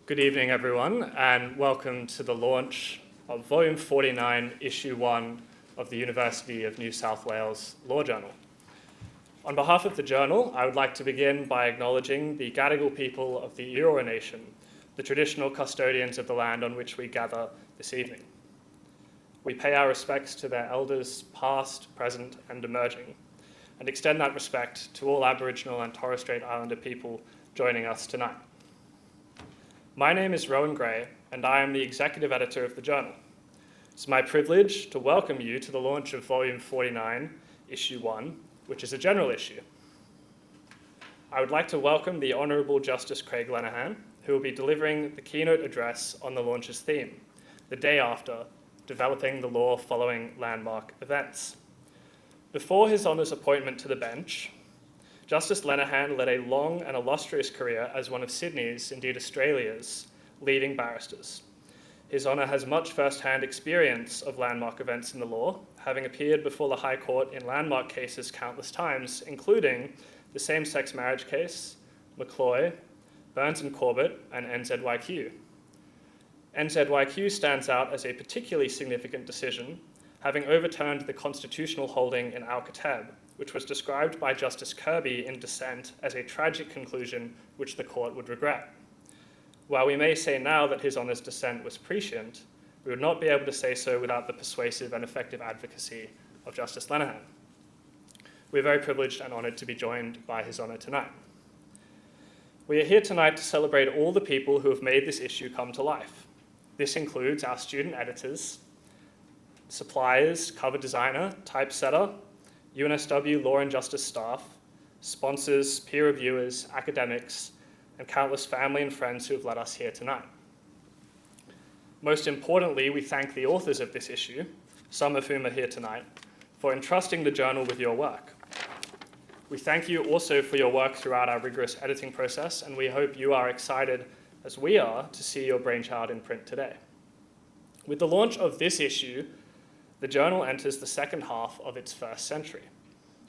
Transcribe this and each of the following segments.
Good evening, everyone, and welcome to the launch of Volume 49, Issue 1 of the University of New South Wales Law Journal. On behalf of the journal, I would like to begin by acknowledging the Gadigal people of the Eora Nation, the traditional custodians of the land on which we gather this evening. We pay our respects to their elders, past, present, and emerging, and extend that respect to all Aboriginal and Torres Strait Islander people joining us tonight. My name is Rowan Gray, and I am the executive editor of the journal. It's my privilege to welcome you to the launch of Volume 49, Issue 1, which is a general issue. I would like to welcome the Honourable Justice Craig Lenehan, who will be delivering the keynote address on the launch's theme, the day after, developing the law following landmark events. Before his Honour's appointment to the bench, Justice Lenehan led a long and illustrious career as one of Sydney's, indeed Australia's, leading barristers. His Honour has much first-hand experience of landmark events in the law, having appeared before the High Court in landmark cases countless times, including the same-sex marriage case, McCloy, Burns and Corbett, and NZYQ. NZYQ stands out as a particularly significant decision, having overturned the constitutional holding in Al-Katab, which was described by Justice Kirby in dissent as a tragic conclusion which the court would regret. While we may say now that His Honour's dissent was prescient, we would not be able to say so without the persuasive and effective advocacy of Justice Lenehan. We're very privileged and honoured to be joined by His Honour tonight. We are here tonight to celebrate all the people who have made this issue come to life. This includes our student editors, suppliers, cover designer, typesetter, UNSW Law and Justice staff, sponsors, peer reviewers, academics, and countless family and friends who have led us here tonight. Most importantly, we thank the authors of this issue, some of whom are here tonight, for entrusting the journal with your work. We thank you also for your work throughout our rigorous editing process, and we hope you are excited, as we are, to see your brainchild in print today. With the launch of this issue, the journal enters the second half of its first century.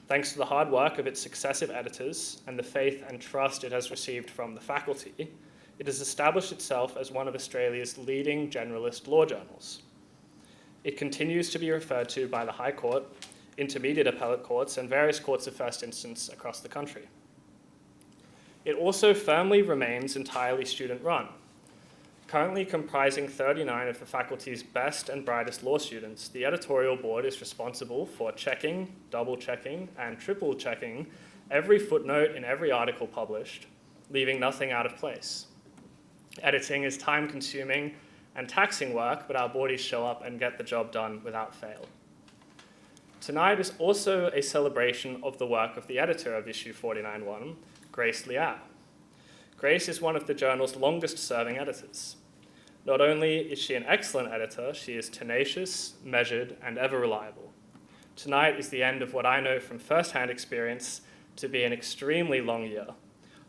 Thanks to the hard work of its successive editors and the faith and trust it has received from the faculty, it has established itself as one of Australia's leading generalist law journals. It continues to be referred to by the High Court, intermediate appellate courts, and various courts of first instance across the country. It also firmly remains entirely student-run. Currently comprising 39 of the faculty's best and brightest law students, the editorial board is responsible for checking, double-checking, and triple-checking every footnote in every article published, leaving nothing out of place. Editing is time-consuming and taxing work, but our boardies show up and get the job done without fail. Tonight is also a celebration of the work of the editor of Issue 49.1, Grace Liao. Grace is one of the journal's longest-serving editors. Not only is she an excellent editor, she is tenacious, measured, and ever reliable. Tonight is the end of what I know from first-hand experience to be an extremely long year.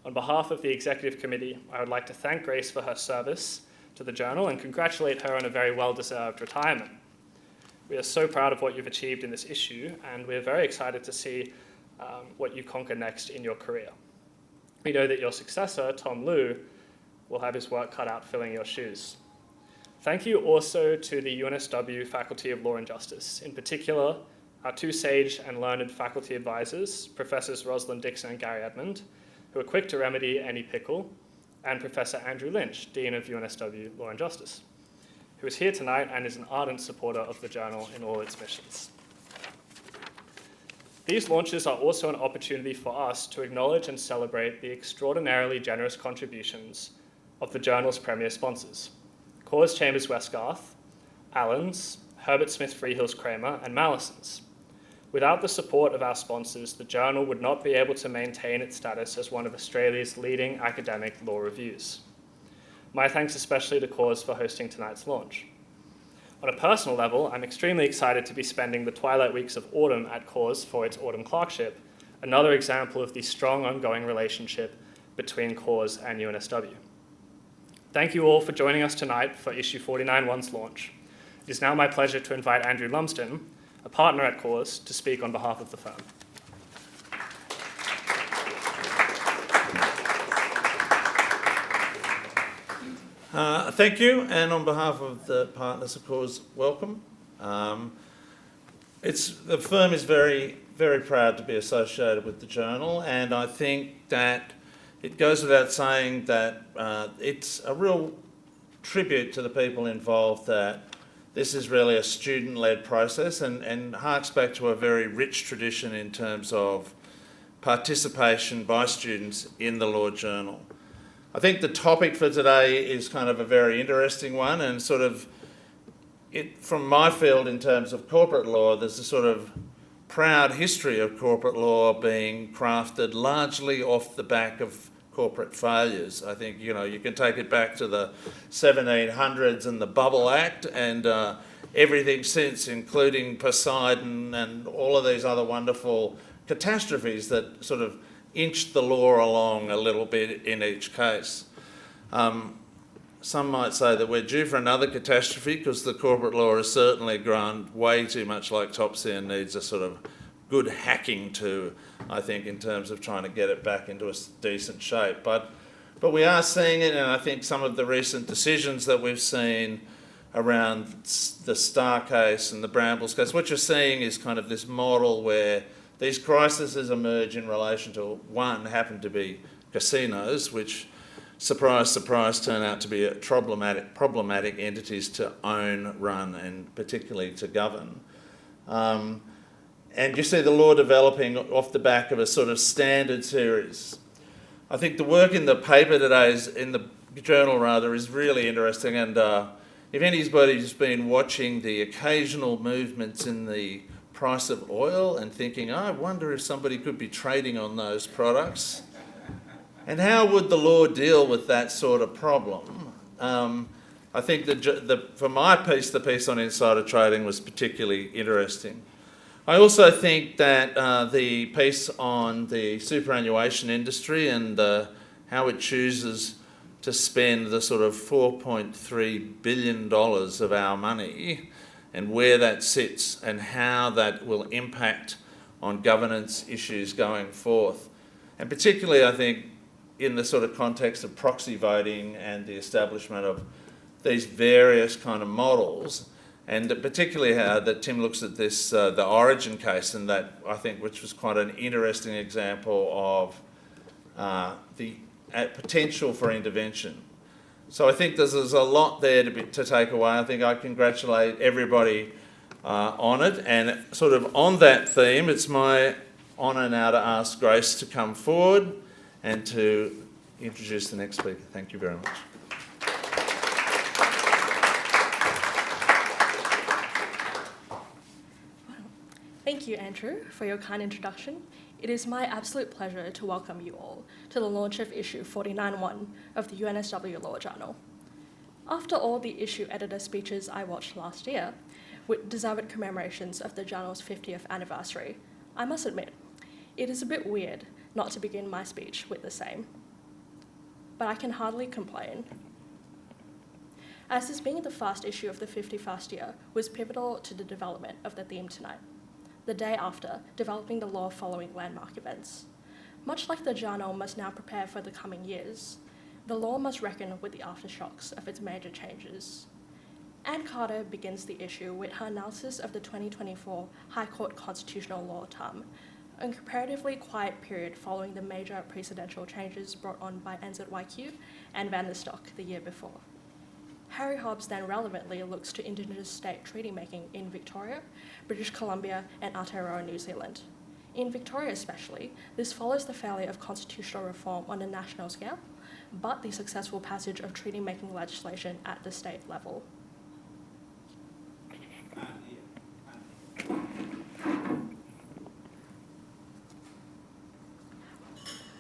On behalf of the Executive Committee, I would like to thank Grace for her service to the journal and congratulate her on a very well-deserved retirement. We are so proud of what you've achieved in this issue, and we're very excited to see what you conquer next in your career. We know that your successor, Tom Liu, will have his work cut out filling your shoes. Thank you also to the UNSW Faculty of Law and Justice, in particular, our two sage and learned faculty advisors, Professors Rosalind Dixon and Gary Edmond, who are quick to remedy any pickle, and Professor Andrew Lynch, Dean of UNSW Law and Justice, who is here tonight and is an ardent supporter of the journal in all its missions. These launches are also an opportunity for us to acknowledge and celebrate the extraordinarily generous contributions of the journal's premier sponsors, Corrs Chambers Westgarth, Allens, Herbert Smith Freehills Kramer, and Mallisons. Without the support of our sponsors, the journal would not be able to maintain its status as one of Australia's leading academic law reviews. My thanks especially to Corrs for hosting tonight's launch. On a personal level, I'm extremely excited to be spending the twilight weeks of autumn at Corrs for its autumn clerkship, another example of the strong ongoing relationship between Corrs and UNSW. Thank you all for joining us tonight for Issue 49.1's launch. It is now my pleasure to invite Andrew Lumsden, a partner at Corrs, to speak on behalf of the firm. Thank you, and on behalf of the partners of Corrs, welcome. The firm is very, very proud to be associated with the journal, and I think that it goes without saying that it's a real tribute to the people involved that this is really a student-led process and harks back to a very rich tradition in terms of participation by students in the Law Journal. I think the topic for today is kind of a very interesting one, and sort of from my field in terms of corporate law, there's a sort of proud history of corporate law being crafted largely off the back of corporate failures. I think, you can take it back to the 1700s and the Bubble Act and everything since, including Poseidon and all of these other wonderful catastrophes that sort of inched the law along a little bit in each case. Some might say that we're due for another catastrophe because the corporate law has certainly grown way too much like Topsy and needs a sort of good hacking to, I think, in terms of trying to get it back into a decent shape. But we are seeing it, and I think some of the recent decisions that we've seen around the Starr case and the Brambles case, what you're seeing is kind of this model where these crises emerge in relation to, one, happen to be casinos, which, surprise, surprise, turn out to be problematic entities to own, run, and particularly to govern. And you see the law developing off the back of a sort of standard series. I think the work in the paper today, in the journal rather, is really interesting, and if anybody's been watching the occasional movements in the price of oil and thinking, I wonder if somebody could be trading on those products, and how would the law deal with that sort of problem? I think for my piece, the piece on insider trading was particularly interesting. I also think that the piece on the superannuation industry and how it chooses to spend the sort of $4.3 billion of our money and where that sits and how that will impact on governance issues going forth. And particularly, I think, in the sort of context of proxy voting and the establishment of these various kind of models, and particularly how that Tim looks at this, the Origin case, and that, I think, which was quite an interesting example of the potential for intervention. So I think there's a lot there to take away. I think I congratulate everybody on it. And sort of on that theme, it's my honour now to ask Grace to come forward and to introduce the next speaker. Thank you very much. Thank you, Andrew, for your kind introduction. It is my absolute pleasure to welcome you all to the launch of issue 49.1 of the UNSW Law Journal. After all the issue editor speeches I watched last year, with deserved commemorations of the journal's 50th anniversary, I must admit, it is a bit weird not to begin my speech with the same. But I can hardly complain. As this being the first issue of the 51st year was pivotal to the development of the theme tonight, the day after developing the law following landmark events. Much like the journal must now prepare for the coming years, the law must reckon with the aftershocks of its major changes. Anne Carter begins the issue with her analysis of the 2024 High Court constitutional law term, a comparatively quiet period following the major precedential changes brought on by NZYQ and Van der Stock the year before. Harry Hobbs then relevantly looks to Indigenous state treaty making in Victoria, British Columbia, and Aotearoa, New Zealand. In Victoria especially, this follows the failure of constitutional reform on a national scale, but the successful passage of treaty making legislation at the state level.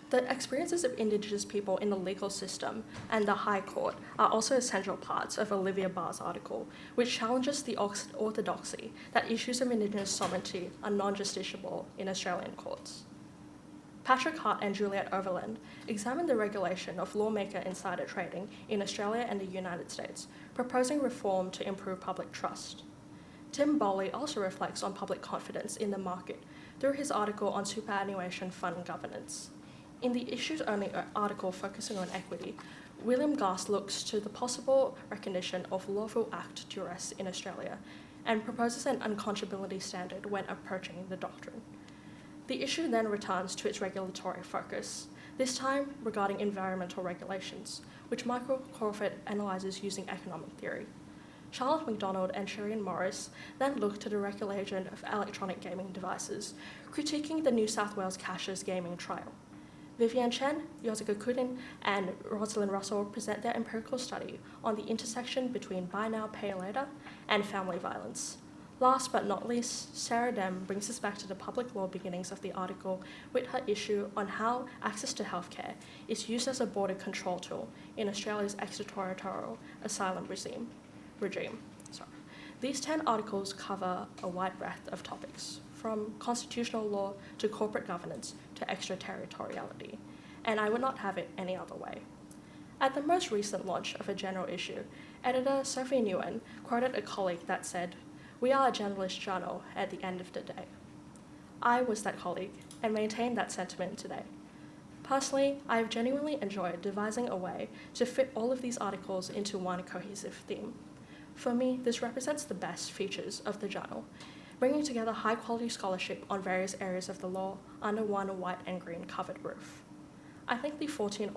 The experiences of Indigenous people in the legal system and the High Court are also essential parts of Olivia Barr's article, which challenges the orthodoxy that issues of Indigenous sovereignty are non-justiciable in Australian courts. Patrick Hart and Juliet Overland examined the regulation of lawmaker insider trading in Australia and the United States, proposing reform to improve public trust. Tim Bowley also reflects on public confidence in the market through his article on superannuation fund governance. In the issues-only article focusing on equity, William Gast looks to the possible recognition of lawful act duress in Australia and proposes an unconscionability standard when approaching the doctrine. The issue then returns to its regulatory focus, this time regarding environmental regulations, which Michael Crawford analyses using economic theory. Charlotte MacDonald and Shireen Morris then look to the regulation of electronic gaming devices, critiquing the New South Wales Cashers gaming trial. Vivian Chen, Yosika Kudin, and Rosalind Russell present their empirical study on the intersection between buy now, pay later and family violence. Last but not least, Sarah Dem brings us back to the public law beginnings of the article with her issue on how access to healthcare is used as a border control tool in Australia's extraterritorial asylum regime. These 10 articles cover a wide breadth of topics, from constitutional law to corporate governance to extraterritoriality, and I would not have it any other way. At the most recent launch of a general issue, editor Sophie Nguyen quoted a colleague that said, "We are a generalist journal at the end of the day." I was that colleague and maintain that sentiment today. Personally, I have genuinely enjoyed devising a way to fit all of these articles into one cohesive theme. For me, this represents the best features of the journal, bringing together high-quality scholarship on various areas of the law under one white and green covered roof. I thank the 14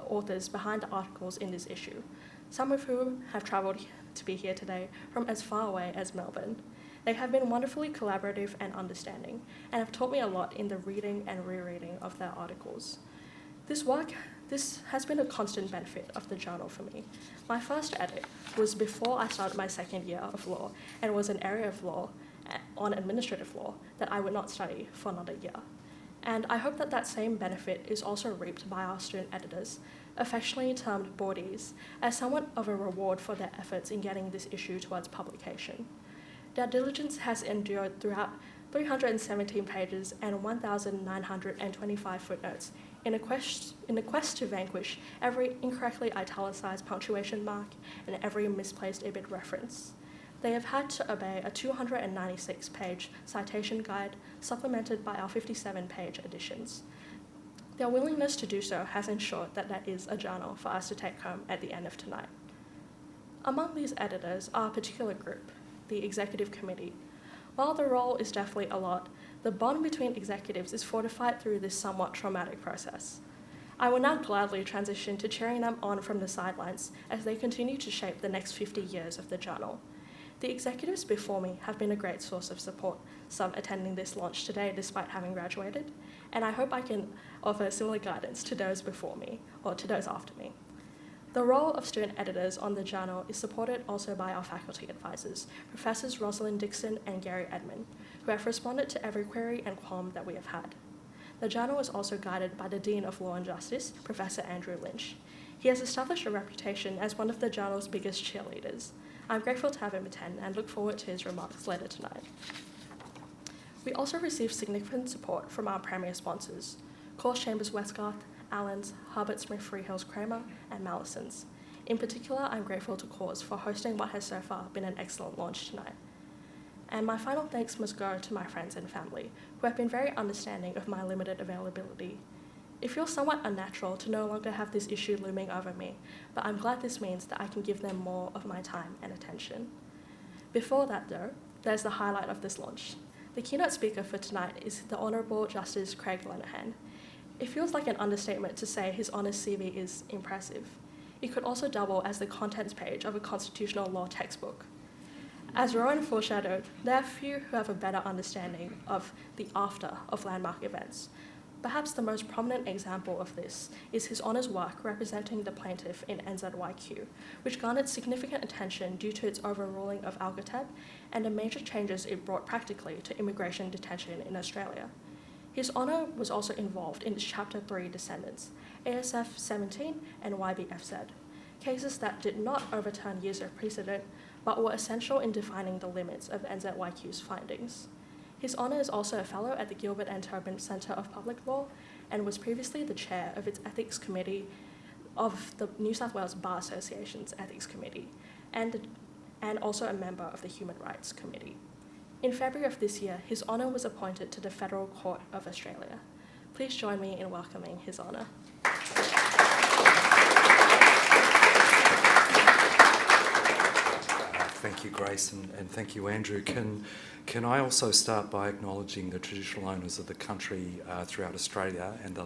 authors behind the articles in this issue, some of whom have travelled to be here today from as far away as Melbourne. They have been wonderfully collaborative and understanding, and have taught me a lot in the reading and rereading of their articles. This has been a constant benefit of the journal for me. My first edit was before I started my second year of law, and was an area of law on administrative law that I would not study for another year. And I hope that that same benefit is also reaped by our student editors, affectionately termed boardies, as somewhat of a reward for their efforts in getting this issue towards publication. Their diligence has endured throughout 317 pages and 1,925 footnotes in a quest to vanquish every incorrectly italicized punctuation mark and every misplaced IBID reference. They have had to obey a 296-page citation guide supplemented by our 57-page editions. Their willingness to do so has ensured that there is a journal for us to take home at the end of tonight. Among these editors are a particular group, the Executive Committee. While the role is definitely a lot, the bond between executives is fortified through this somewhat traumatic process. I will now gladly transition to cheering them on from the sidelines as they continue to shape the next 50 years of the journal. The executives before me have been a great source of support, some attending this launch today despite having graduated, and I hope I can offer similar guidance to those before me, or to those after me. The role of student editors on the journal is supported also by our faculty advisors, Professors Rosalind Dixon and Gary Edmond, who have responded to every query and qualm that we have had. The journal is also guided by the Dean of Law and Justice, Professor Andrew Lynch. He has established a reputation as one of the journal's biggest cheerleaders. I'm grateful to have him attend and look forward to his remarks later tonight. We also received significant support from our premier sponsors, Corrs Chambers Westgarth, Allens, Herbert Smith Freehills Kramer, and Mallisons. In particular, I'm grateful to Corrs for hosting what has so far been an excellent launch tonight. And my final thanks must go to my friends and family, who have been very understanding of my limited availability. It feels somewhat unnatural to no longer have this issue looming over me, but I'm glad this means that I can give them more of my time and attention. Before that though, there's the highlight of this launch. The keynote speaker for tonight is the Honourable Justice Craig Lenehan. It feels like an understatement to say his honours CV is impressive. It could also double as the contents page of a constitutional law textbook. As Rowan foreshadowed, there are few who have a better understanding of the after of landmark events. Perhaps the most prominent example of this is his honours work representing the plaintiff in NZYQ, which garnered significant attention due to its overruling of Alcatab and the major changes it brought practically to immigration detention in Australia. His honour was also involved in its Chapter 3 descendants, ASF 17 and YBFZ, cases that did not overturn years of precedent, but were essential in defining the limits of NZYQ's findings. His honour is also a fellow at the Gilbert and Tobin Centre of Public Law and was previously the chair of its ethics committee of the New South Wales Bar Association's ethics committee and also a member of the Human Rights Committee. In February of this year, his honour was appointed to the Federal Court of Australia. Please join me in welcoming His Honour. Thank you, Grace, and thank you, Andrew. Can I also start by acknowledging the traditional owners of the country throughout Australia and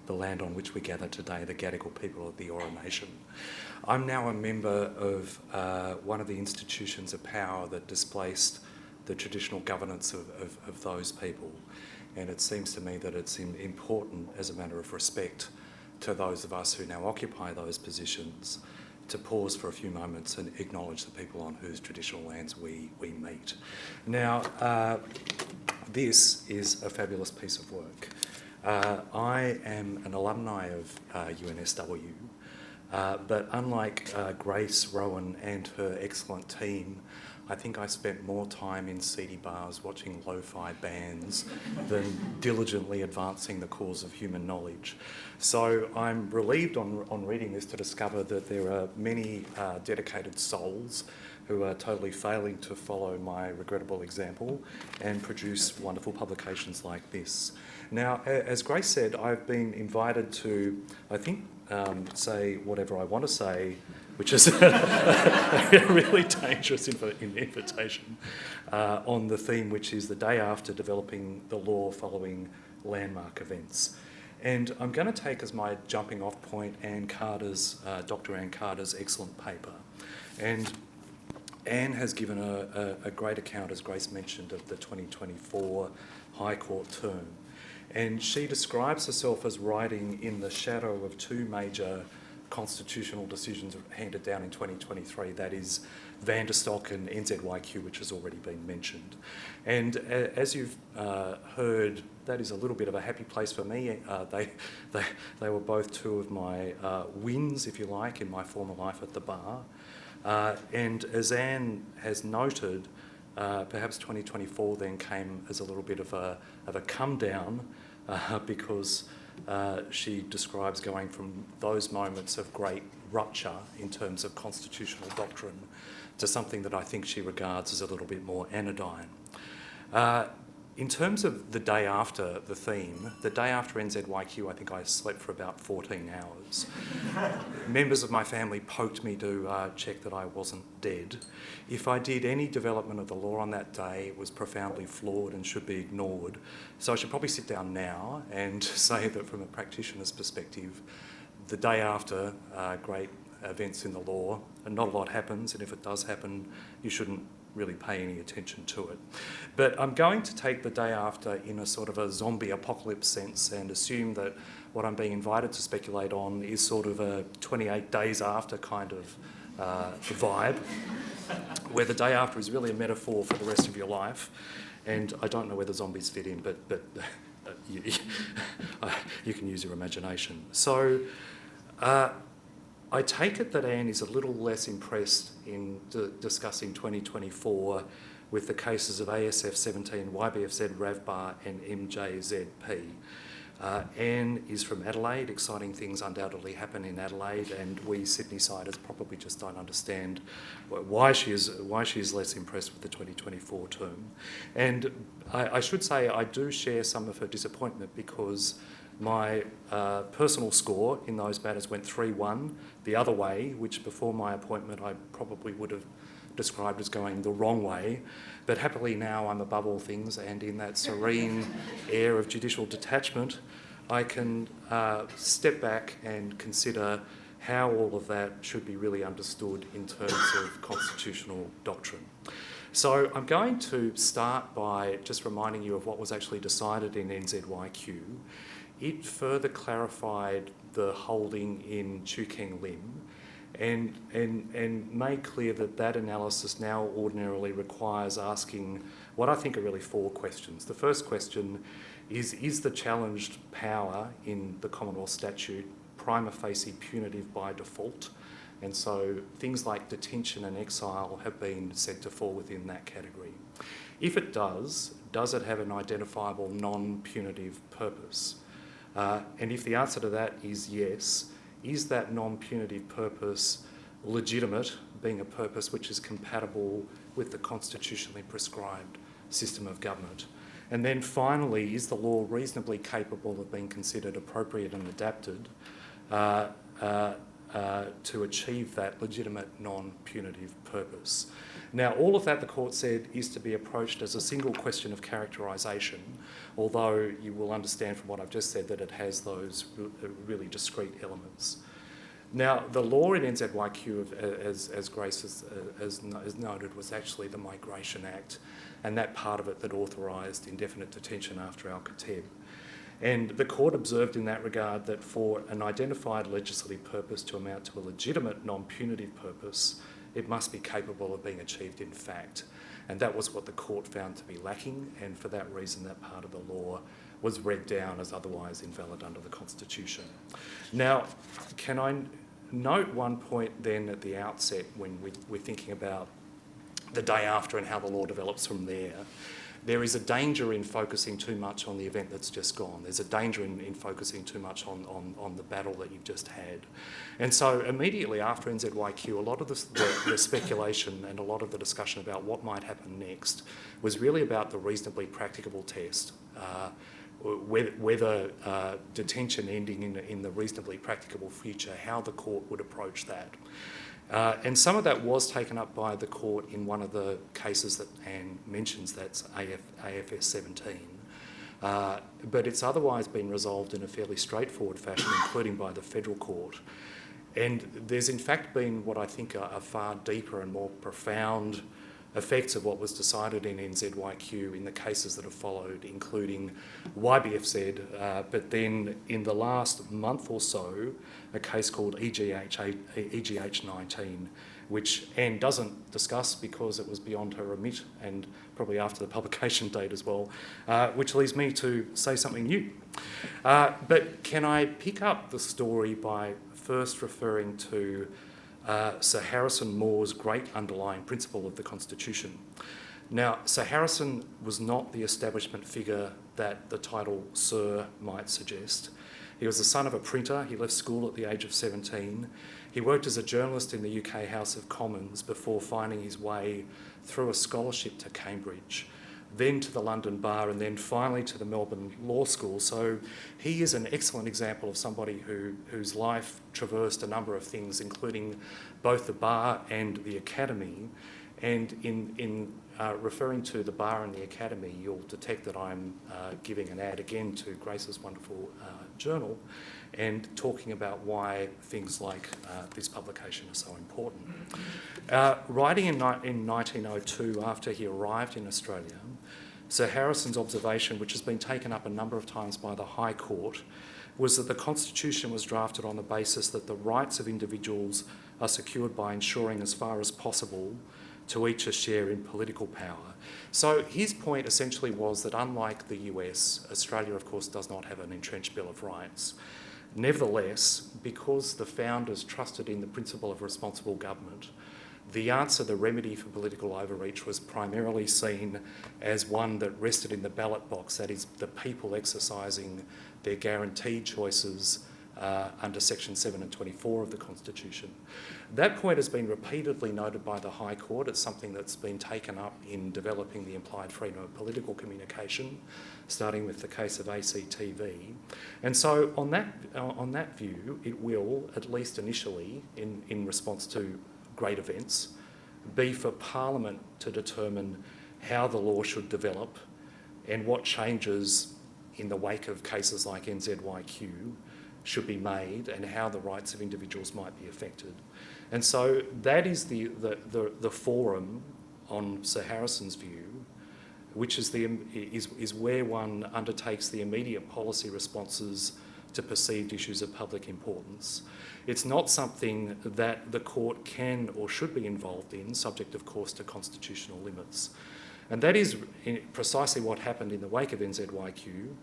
the land on which we gather today, the Gadigal people of the Eora Nation. I'm now a member of one of the institutions of power that displaced the traditional governance of those people, and it seems to me that it's important as a matter of respect to those of us who now occupy those positions to pause for a few moments and acknowledge the people on whose traditional lands we meet. Now, this is a fabulous piece of work. I am an alumni of UNSW, but unlike Grace, Rowan and her excellent team, I think I spent more time in seedy bars watching lo-fi bands than diligently advancing the cause of human knowledge. So I'm relieved on reading this to discover that there are many dedicated souls who are totally failing to follow my regrettable example and produce wonderful publications like this. Now, as Grace said, I've been invited to, I think, say whatever I want to say, which is a really dangerous invitation, on the theme which is the day after developing the law following landmark events. And I'm going to take as my jumping off point Dr. Anne Carter's excellent paper. And Anne has given a great account, as Grace mentioned, of the 2024 High Court term. And she describes herself as riding in the shadow of two major constitutional decisions handed down in 2023, that is Vanderstock and NZYQ, which has already been mentioned. And as you've heard, that is a little bit of a happy place for me. They were both two of my wins, if you like, in my former life at the bar. And as Anne has noted, perhaps 2024 then came as a little bit of a come down because she describes going from those moments of great rupture in terms of constitutional doctrine to something that I think she regards as a little bit more anodyne. In terms of the day after the theme, the day after NZYQ, I think I slept for about 14 hours. Members of my family poked me to check that I wasn't dead. If I did any development of the law on that day, it was profoundly flawed and should be ignored. So I should probably sit down now and say that from a practitioner's perspective, the day after great events in the law, and not a lot happens, and if it does happen, you shouldn't really pay any attention to it. But I'm going to take the day after in a sort of a zombie apocalypse sense and assume that what I'm being invited to speculate on is sort of a 28 days after kind of vibe, where the day after is really a metaphor for the rest of your life. And I don't know whether zombies fit in, but you can use your imagination. So I take it that Anne is a little less impressed in discussing 2024 with the cases of ASF 17, YBFZ, RAVBAR and MJZP. Anne is from Adelaide. Exciting things undoubtedly happen in Adelaide, and we Sydney-siders probably just don't understand why she is less impressed with the 2024 term. And I should say I do share some of her disappointment because my personal score in those matters went 3-1 the other way, which before my appointment I probably would have described as going the wrong way. But happily now I'm above all things, and in that serene air of judicial detachment, I can step back and consider how all of that should be really understood in terms of constitutional doctrine. So I'm going to start by just reminding you of what was actually decided in NZYQ. It further clarified the holding in Chu Keng Lim and made clear that analysis now ordinarily requires asking what I think are really four questions. The first question is the challenged power in the Commonwealth statute prima facie punitive by default? And so things like detention and exile have been said to fall within that category. If it does it have an identifiable non-punitive purpose? And if the answer to that is yes, is that non-punitive purpose legitimate, being a purpose which is compatible with the constitutionally prescribed system of government? And then finally, is the law reasonably capable of being considered appropriate and adapted to achieve that legitimate non-punitive purpose? Now, all of that, the court said, is to be approached as a single question of characterisation, although you will understand from what I've just said that it has those really discrete elements. Now, the law in NZYQ, as Grace has noted, was actually the Migration Act, and that part of it that authorised indefinite detention after Al-Khatib. And the court observed in that regard that for an identified legislative purpose to amount to a legitimate non-punitive purpose, it must be capable of being achieved in fact. And that was what the court found to be lacking, and for that reason that part of the law was read down as otherwise invalid under the Constitution. Now, can I note one point then at the outset when we're thinking about the day after and how the law develops from there? There is a danger in focusing too much on the event that's just gone. There's a danger in focusing too much on the battle that you've just had. And so immediately after NZYQ, a lot of the speculation and a lot of the discussion about what might happen next was really about the reasonably practicable test, whether detention ending in the reasonably practicable future, how the court would approach that. And some of that was taken up by the court in one of the cases that Anne mentions, that's AFS 17. But it's otherwise been resolved in a fairly straightforward fashion, including by the federal court. And there's in fact been what I think are far deeper and more profound effects of what was decided in NZYQ in the cases that have followed, including YBFZ, but then in the last month or so, a case called EGH 19, which Anne doesn't discuss because it was beyond her remit and probably after the publication date as well, which leads me to say something new. But can I pick up the story by first referring to Sir Harrison Moore's great underlying principle of the Constitution. Now, Sir Harrison was not the establishment figure that the title Sir might suggest. He was the son of a printer. He left school at the age of 17. He worked as a journalist in the UK House of Commons before finding his way through a scholarship to Cambridge, then to the London Bar, and then finally to the Melbourne Law School. So he is an excellent example of somebody whose life traversed a number of things, including both the Bar and the Academy. And in referring to the Bar and the Academy, you'll detect that I'm giving an ad again to Grace's wonderful journal and talking about why things like this publication are so important. Writing in 1902, after he arrived in Australia, Sir Harrison's observation, which has been taken up a number of times by the High Court, was that the Constitution was drafted on the basis that the rights of individuals are secured by ensuring as far as possible to each a share in political power. So his point essentially was that unlike the US, Australia of course does not have an entrenched Bill of Rights. Nevertheless, because the founders trusted in the principle of responsible government, the answer, the remedy for political overreach, was primarily seen as one that rested in the ballot box, that is, the people exercising their guaranteed choices under Section 7 and 24 of the Constitution. That point has been repeatedly noted by the High Court. It's something that's been taken up in developing the implied freedom of political communication, starting with the case of ACTV. And so on that view, it will, at least initially, in response to great events, be for Parliament to determine how the law should develop and what changes in the wake of cases like NZYQ should be made and how the rights of individuals might be affected. And so that is the forum on Sir Harrison's view, which is where one undertakes the immediate policy responses to perceived issues of public importance. It's not something that the court can or should be involved in, subject of course to constitutional limits. And that is precisely what happened in the wake of NZYQ.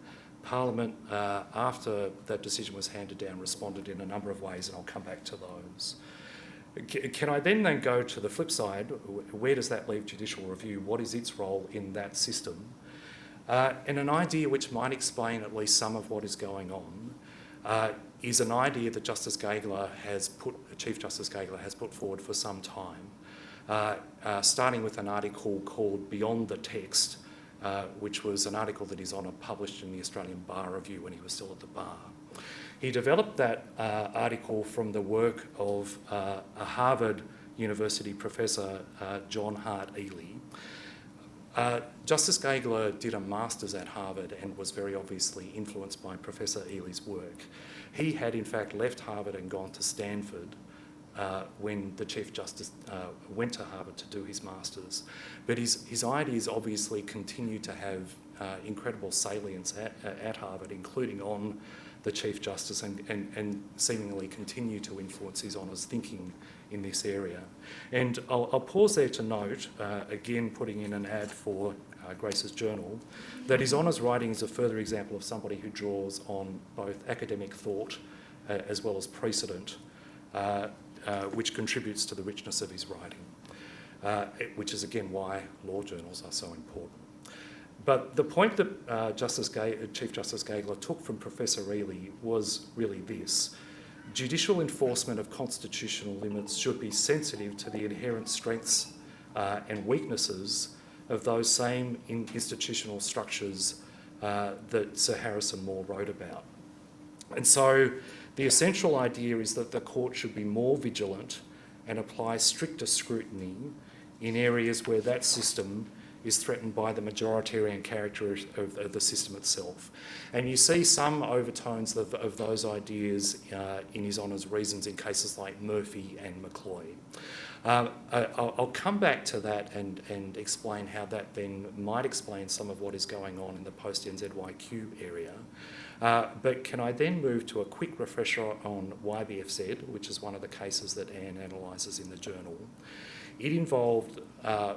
Parliament, after that decision was handed down, responded in a number of ways, and I'll come back to those. Can I then go to the flip side? Where does that leave judicial review? What is its role in that system? And an idea which might explain at least some of what is going on is an idea that Chief Justice Gageler has put forward for some time, starting with an article called Beyond the Text, which was an article that His Honour published in the Australian Bar Review when he was still at the bar. He developed that article from the work of a Harvard University professor, John Hart Ely. Justice Gageler did a master's at Harvard and was very obviously influenced by Professor Ely's work. He had in fact left Harvard and gone to Stanford when the Chief Justice went to Harvard to do his master's. But his ideas obviously continue to have incredible salience at Harvard, including on the Chief Justice, and seemingly continue to influence His Honour's thinking in this area. And I'll pause there to note, again putting in an ad for Grace's Journal, that His Honour's writing is a further example of somebody who draws on both academic thought as well as precedent, which contributes to the richness of his writing, which is again why law journals are so important. But the point that Chief Justice Gageler took from Professor Ely was really this: judicial enforcement of constitutional limits should be sensitive to the inherent strengths and weaknesses of those same institutional structures that Sir Harrison Moore wrote about. And so the essential idea is that the court should be more vigilant and apply stricter scrutiny in areas where that system is threatened by the majoritarian character of the system itself. And you see some overtones of those ideas in His Honour's reasons in cases like Murphy and McCloy. I'll come back to that and explain how that then might explain some of what is going on in the post-NZYQ area. But can I then move to a quick refresher on YBFZ, which is one of the cases that Anne analyses in the journal. It involved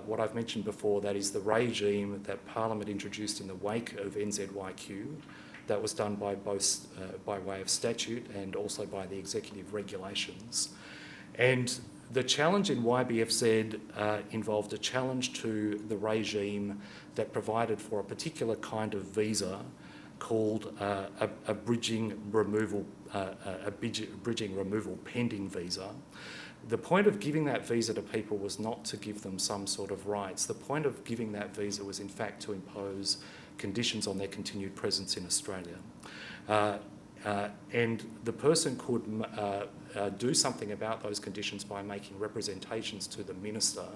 what I've mentioned before, that is the regime that Parliament introduced in the wake of NZYQ. That was done by both by way of statute and also by the executive regulations. And the challenge in YBFZ involved a challenge to the regime that provided for a particular kind of visa called a bridging removal pending visa. The point of giving that visa to people was not to give them some sort of rights. The point of giving that visa was in fact to impose conditions on their continued presence in Australia. And the person could do something about those conditions by making representations to the minister,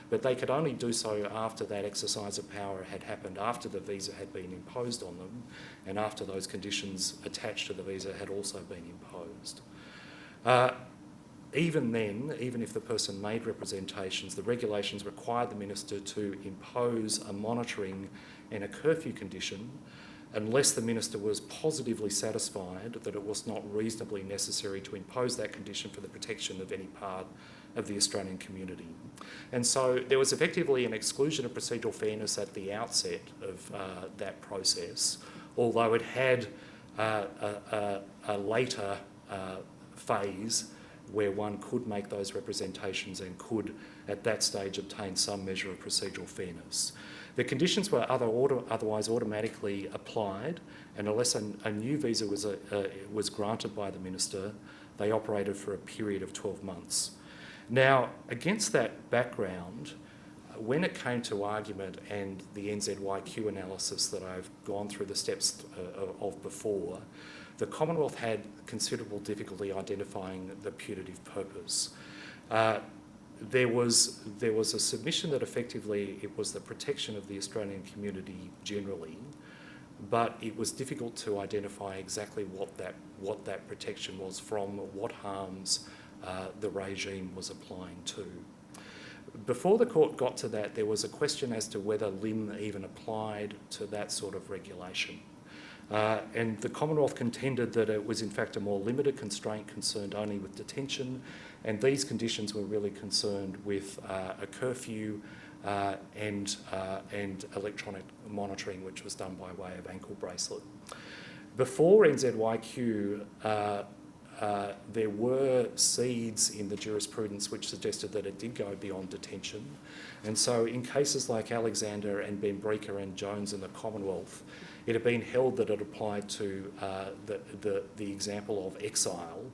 but they could only do so after that exercise of power had happened, after the visa had been imposed on them, and after those conditions attached to the visa had also been imposed. Even then, even if the person made representations, the regulations required the minister to impose a monitoring and a curfew condition unless the minister was positively satisfied that it was not reasonably necessary to impose that condition for the protection of any part of the Australian community. And so there was effectively an exclusion of procedural fairness at the outset of that process, although it had a later phase where one could make those representations and could, at that stage, obtain some measure of procedural fairness. The conditions were otherwise automatically applied, and unless a new visa was granted by the minister, they operated for a period of 12 months. Now, against that background, when it came to argument and the NZYQ analysis that I've gone through the steps of before, the Commonwealth had considerable difficulty identifying the putative purpose. There was a submission that effectively it was the protection of the Australian community generally, but it was difficult to identify exactly what that protection was from, what harms the regime was applying to. Before the court got to that, there was a question as to whether LIM even applied to that sort of regulation. And the Commonwealth contended that it was in fact a more limited constraint concerned only with detention, and these conditions were really concerned with a curfew and electronic monitoring, which was done by way of ankle bracelet. Before NZYQ, there were seeds in the jurisprudence which suggested that it did go beyond detention. And so in cases like Alexander and Benbrika and Jones in the Commonwealth, it had been held that it applied to the example of exile.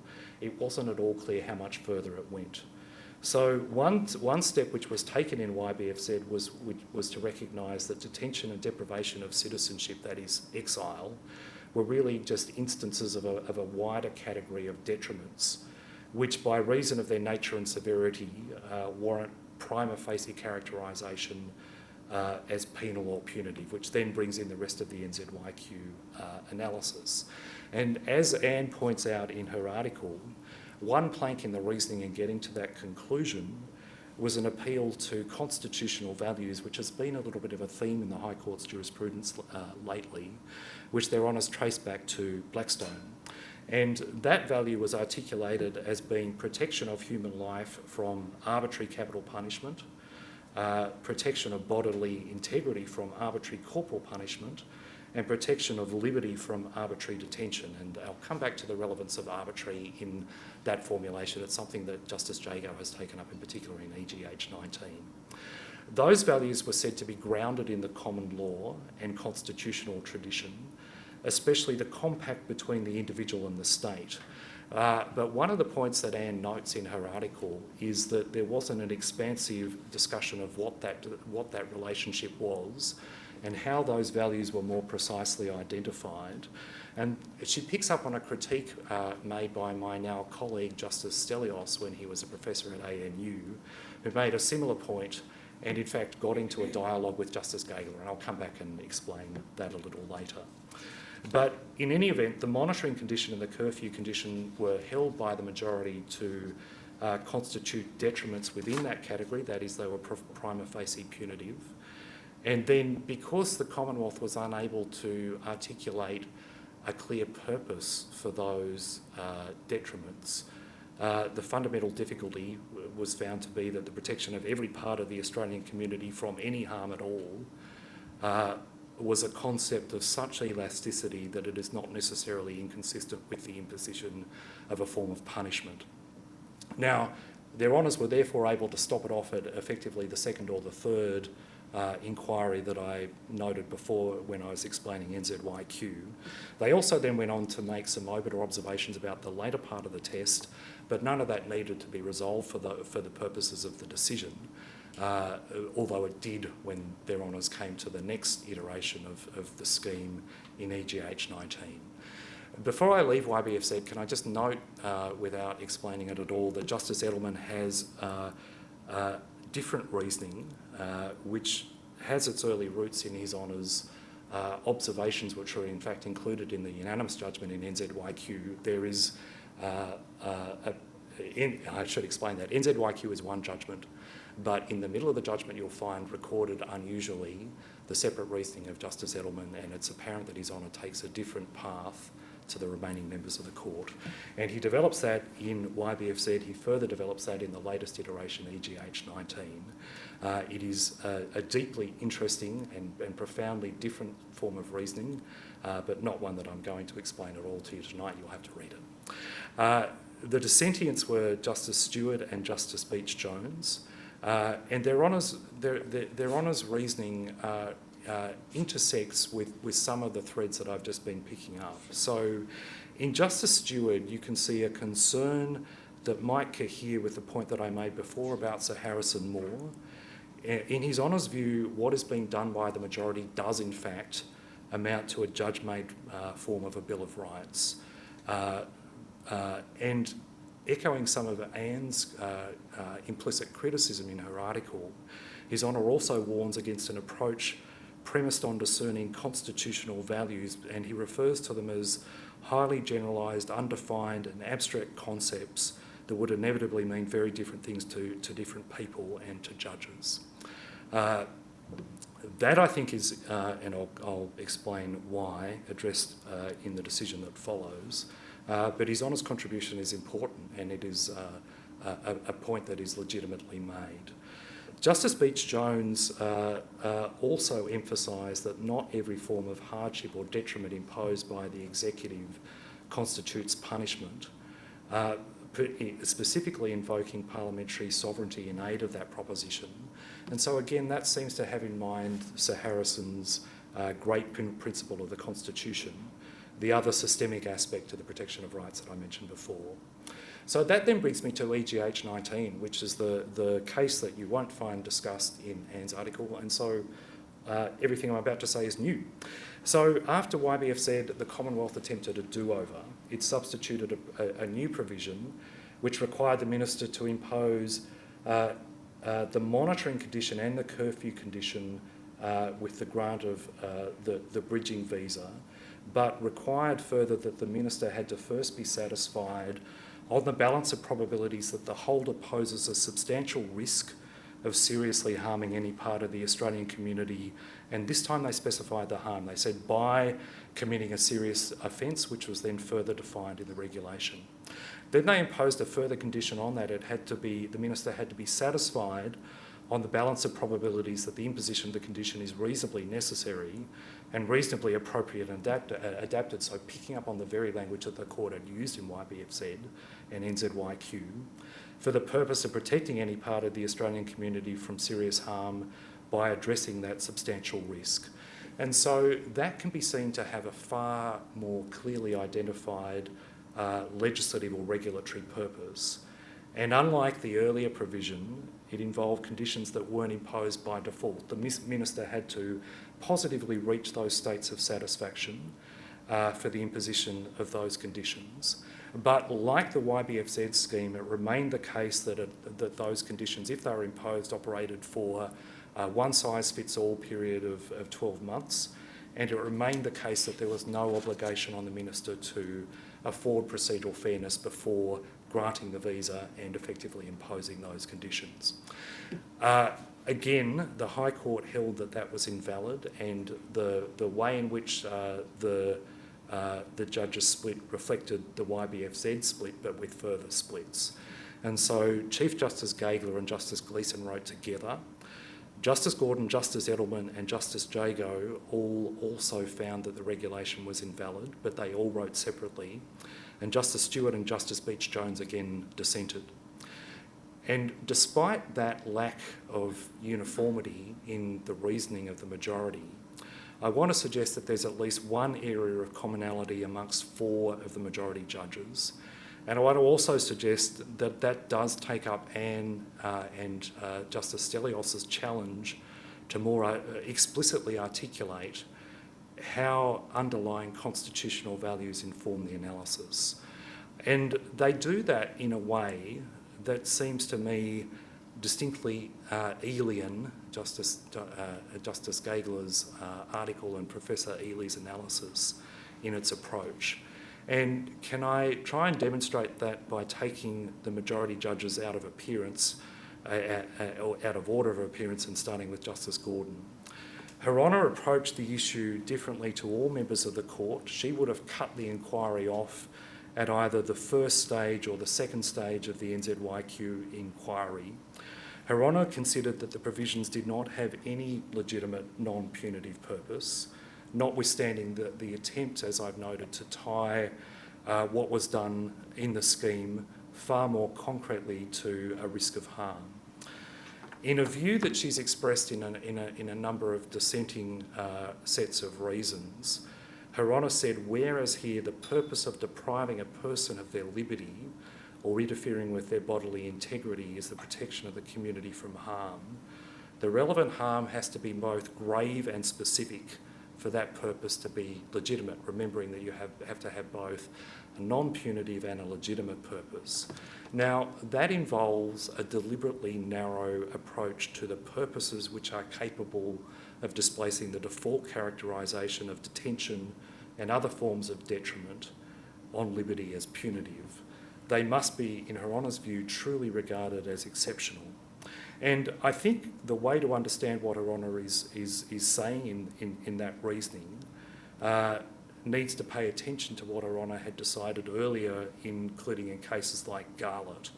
It wasn't at all clear how much further it went. So one step which was taken in YBFZ was to recognise that detention and deprivation of citizenship, that is exile, were really just instances of a wider category of detriments, which by reason of their nature and severity warrant prima facie characterisation as penal or punitive, which then brings in the rest of the NZYQ analysis. And as Anne points out in her article, one plank in the reasoning in getting to that conclusion was an appeal to constitutional values, which has been a little bit of a theme in the High Court's jurisprudence lately, which their honours trace back to Blackstone. And that value was articulated as being protection of human life from arbitrary capital punishment, protection of bodily integrity from arbitrary corporal punishment, and protection of liberty from arbitrary detention. And I'll come back to the relevance of arbitrary in that formulation. It's something that Justice Jago has taken up in particular in EGH 19. Those values were said to be grounded in the common law and constitutional tradition, especially the compact between the individual and the state. But one of the points that Anne notes in her article is that there wasn't an expansive discussion of what that relationship was and how those values were more precisely identified. And she picks up on a critique made by my now colleague Justice Stelios when he was a professor at ANU, who made a similar point and in fact got into a dialogue with Justice Gagler, and I'll come back and explain that a little later. But in any event, the monitoring condition and the curfew condition were held by the majority to constitute detriments within that category, that is, they were prima facie punitive. And then because the Commonwealth was unable to articulate a clear purpose for those detriments, the fundamental difficulty was found to be that the protection of every part of the Australian community from any harm at all was a concept of such elasticity that it is not necessarily inconsistent with the imposition of a form of punishment. Now, their honours were therefore able to stop it off at effectively the second or the third inquiry that I noted before when I was explaining NZYQ. They also then went on to make some obiter observations about the later part of the test, but none of that needed to be resolved for the purposes of the decision, although it did when their honours came to the next iteration of the scheme in EGH 19. Before I leave YBFZ, can I just note, without explaining it at all, that Justice Edelman has different reasoning, which has its early roots in his honours' observations, which are in fact included in the unanimous judgment in NZYQ. There is, I should explain that, NZYQ is one judgment, but in the middle of the judgment you'll find recorded unusually the separate reasoning of Justice Edelman, and it's apparent that his honour takes a different path to the remaining members of the court. And he develops that in YBFZ, he further develops that in the latest iteration, EGH 19. It is a deeply interesting and profoundly different form of reasoning, but not one that I'm going to explain at all to you tonight. You'll have to read it. The dissentients were Justice Stewart and Justice Beach-Jones, and their honours' reasoning intersects with some of the threads that I've just been picking up. So in Justice Stewart, you can see a concern that might cohere with the point that I made before about Sir Harrison Moore. In his honours' view, what is being done by the majority does in fact amount to a judge-made form of a Bill of Rights. And echoing some of Anne's implicit criticism in her article, his honour also warns against an approach premised on discerning constitutional values, and he refers to them as highly generalised, undefined and abstract concepts that would inevitably mean very different things to different people and to judges. That I think is, and I'll explain why, addressed in the decision that follows, but his honour's contribution is important, and it is a point that is legitimately made. Justice Beach-Jones also emphasised that not every form of hardship or detriment imposed by the executive constitutes punishment, specifically invoking parliamentary sovereignty in aid of that proposition. And so again, that seems to have in mind Sir Harrison's great principle of the Constitution, the other systemic aspect to the protection of rights that I mentioned before. So that then brings me to EGH 19, which is the case that you won't find discussed in Anne's article, and so everything I'm about to say is new. So after YBF said the Commonwealth attempted a do-over, it substituted a new provision which required the minister to impose the monitoring condition and the curfew condition with the grant of the bridging visa, but required further that the minister had to first be satisfied on the balance of probabilities that the holder poses a substantial risk of seriously harming any part of the Australian community, and this time they specified the harm. They said by committing a serious offence, which was then further defined in the regulation. Then they imposed a further condition on that. The minister had to be satisfied on the balance of probabilities that the imposition of the condition is reasonably necessary and reasonably appropriate and adapted, so picking up on the very language that the court had used in YBFZ and NZYQ, for the purpose of protecting any part of the Australian community from serious harm by addressing that substantial risk. And so that can be seen to have a far more clearly identified legislative or regulatory purpose. And unlike the earlier provision, it involved conditions that weren't imposed by default. The minister had to positively reach those states of satisfaction for the imposition of those conditions. But like the YBFZ scheme, it remained the case that those conditions, if they were imposed, operated for a one-size-fits-all period of 12 months, and it remained the case that there was no obligation on the minister to afford procedural fairness before granting the visa and effectively imposing those conditions. Again, the High Court held that that was invalid, and the way in which the judges split reflected the YBFZ split, but with further splits. And so Chief Justice Gageler and Justice Gleeson wrote together. Justice Gordon, Justice Edelman and Justice Jago all also found that the regulation was invalid, but they all wrote separately. And Justice Stewart and Justice Beach-Jones again dissented. And despite that lack of uniformity in the reasoning of the majority, I want to suggest that there's at least one area of commonality amongst 4 of the majority judges. And I want to also suggest that that does take up Anne and Justice Stelios's challenge to more explicitly articulate how underlying constitutional values inform the analysis. And they do that in a way that seems to me distinctly Elian, Justice Gageler's article and Professor Ely's analysis in its approach. And can I try and demonstrate that by taking the majority judges out of appearance, or out of order of appearance, and starting with Justice Gordon. Her Honour approached the issue differently to all members of the court. She would have cut the inquiry off at either the first stage or the second stage of the NZYQ inquiry. Her Honour considered that the provisions did not have any legitimate non-punitive purpose, notwithstanding the attempt, as I've noted, to tie what was done in the scheme far more concretely to a risk of harm. In a view that she's expressed in a number of dissenting sets of reasons, Her Honour said, whereas here the purpose of depriving a person of their liberty or interfering with their bodily integrity is the protection of the community from harm, the relevant harm has to be both grave and specific for that purpose to be legitimate, remembering that you have to have both a non-punitive and a legitimate purpose. Now, that involves a deliberately narrow approach to the purposes which are capable of displacing the default characterisation of detention and other forms of detriment on liberty as punitive. They must be, in Her Honour's view, truly regarded as exceptional. And I think the way to understand what Her Honour is saying in that reasoning needs to pay attention to what Her Honour had decided earlier, including in cases like Garlett.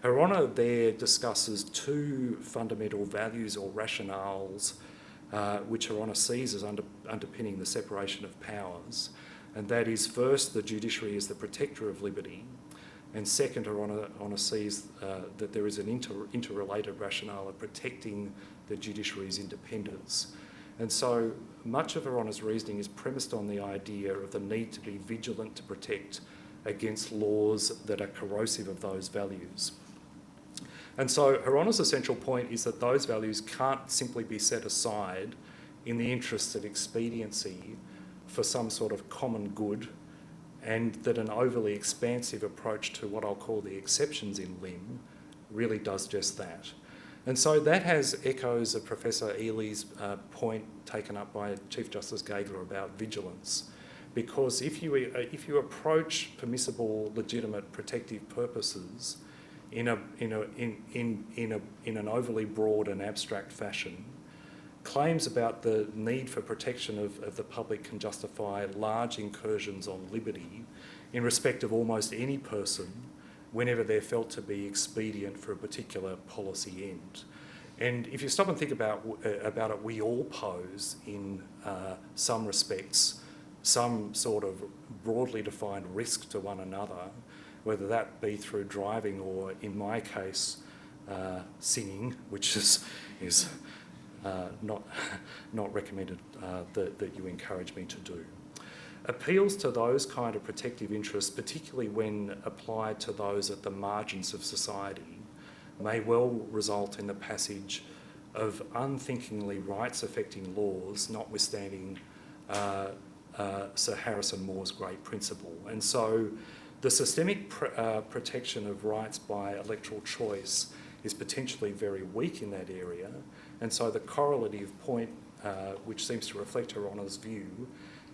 Her Honour there discusses 2 fundamental values or rationales which Her Honour sees as underpinning the separation of powers. And that is, first, the judiciary is the protector of liberty, and second, Her Honour sees that there is an interrelated rationale of protecting the judiciary's independence. And so much of Her Honour's reasoning is premised on the idea of the need to be vigilant to protect against laws that are corrosive of those values. And so Her Honour's essential point is that those values can't simply be set aside in the interests of expediency for some sort of common good, and that an overly expansive approach to what I'll call the exceptions in LIM really does just that. And so that has echoes of Professor Ely's point taken up by Chief Justice Gageler about vigilance. Because if you approach permissible, legitimate, protective purposes in an overly broad and abstract fashion, claims about the need for protection of the public can justify large incursions on liberty in respect of almost any person whenever they're felt to be expedient for a particular policy end. And if you stop and think about it, we all pose in some respects some sort of broadly defined risk to one another, whether that be through driving or, in my case, singing, which is not recommended that you encourage me to do. Appeals to those kind of protective interests, particularly when applied to those at the margins of society, may well result in the passage of unthinkingly rights-affecting laws, notwithstanding Sir Harrison Moore's great principle. And so the systemic protection of rights by electoral choice is potentially very weak in that area. And so the correlative point, which seems to reflect Her Honour's view,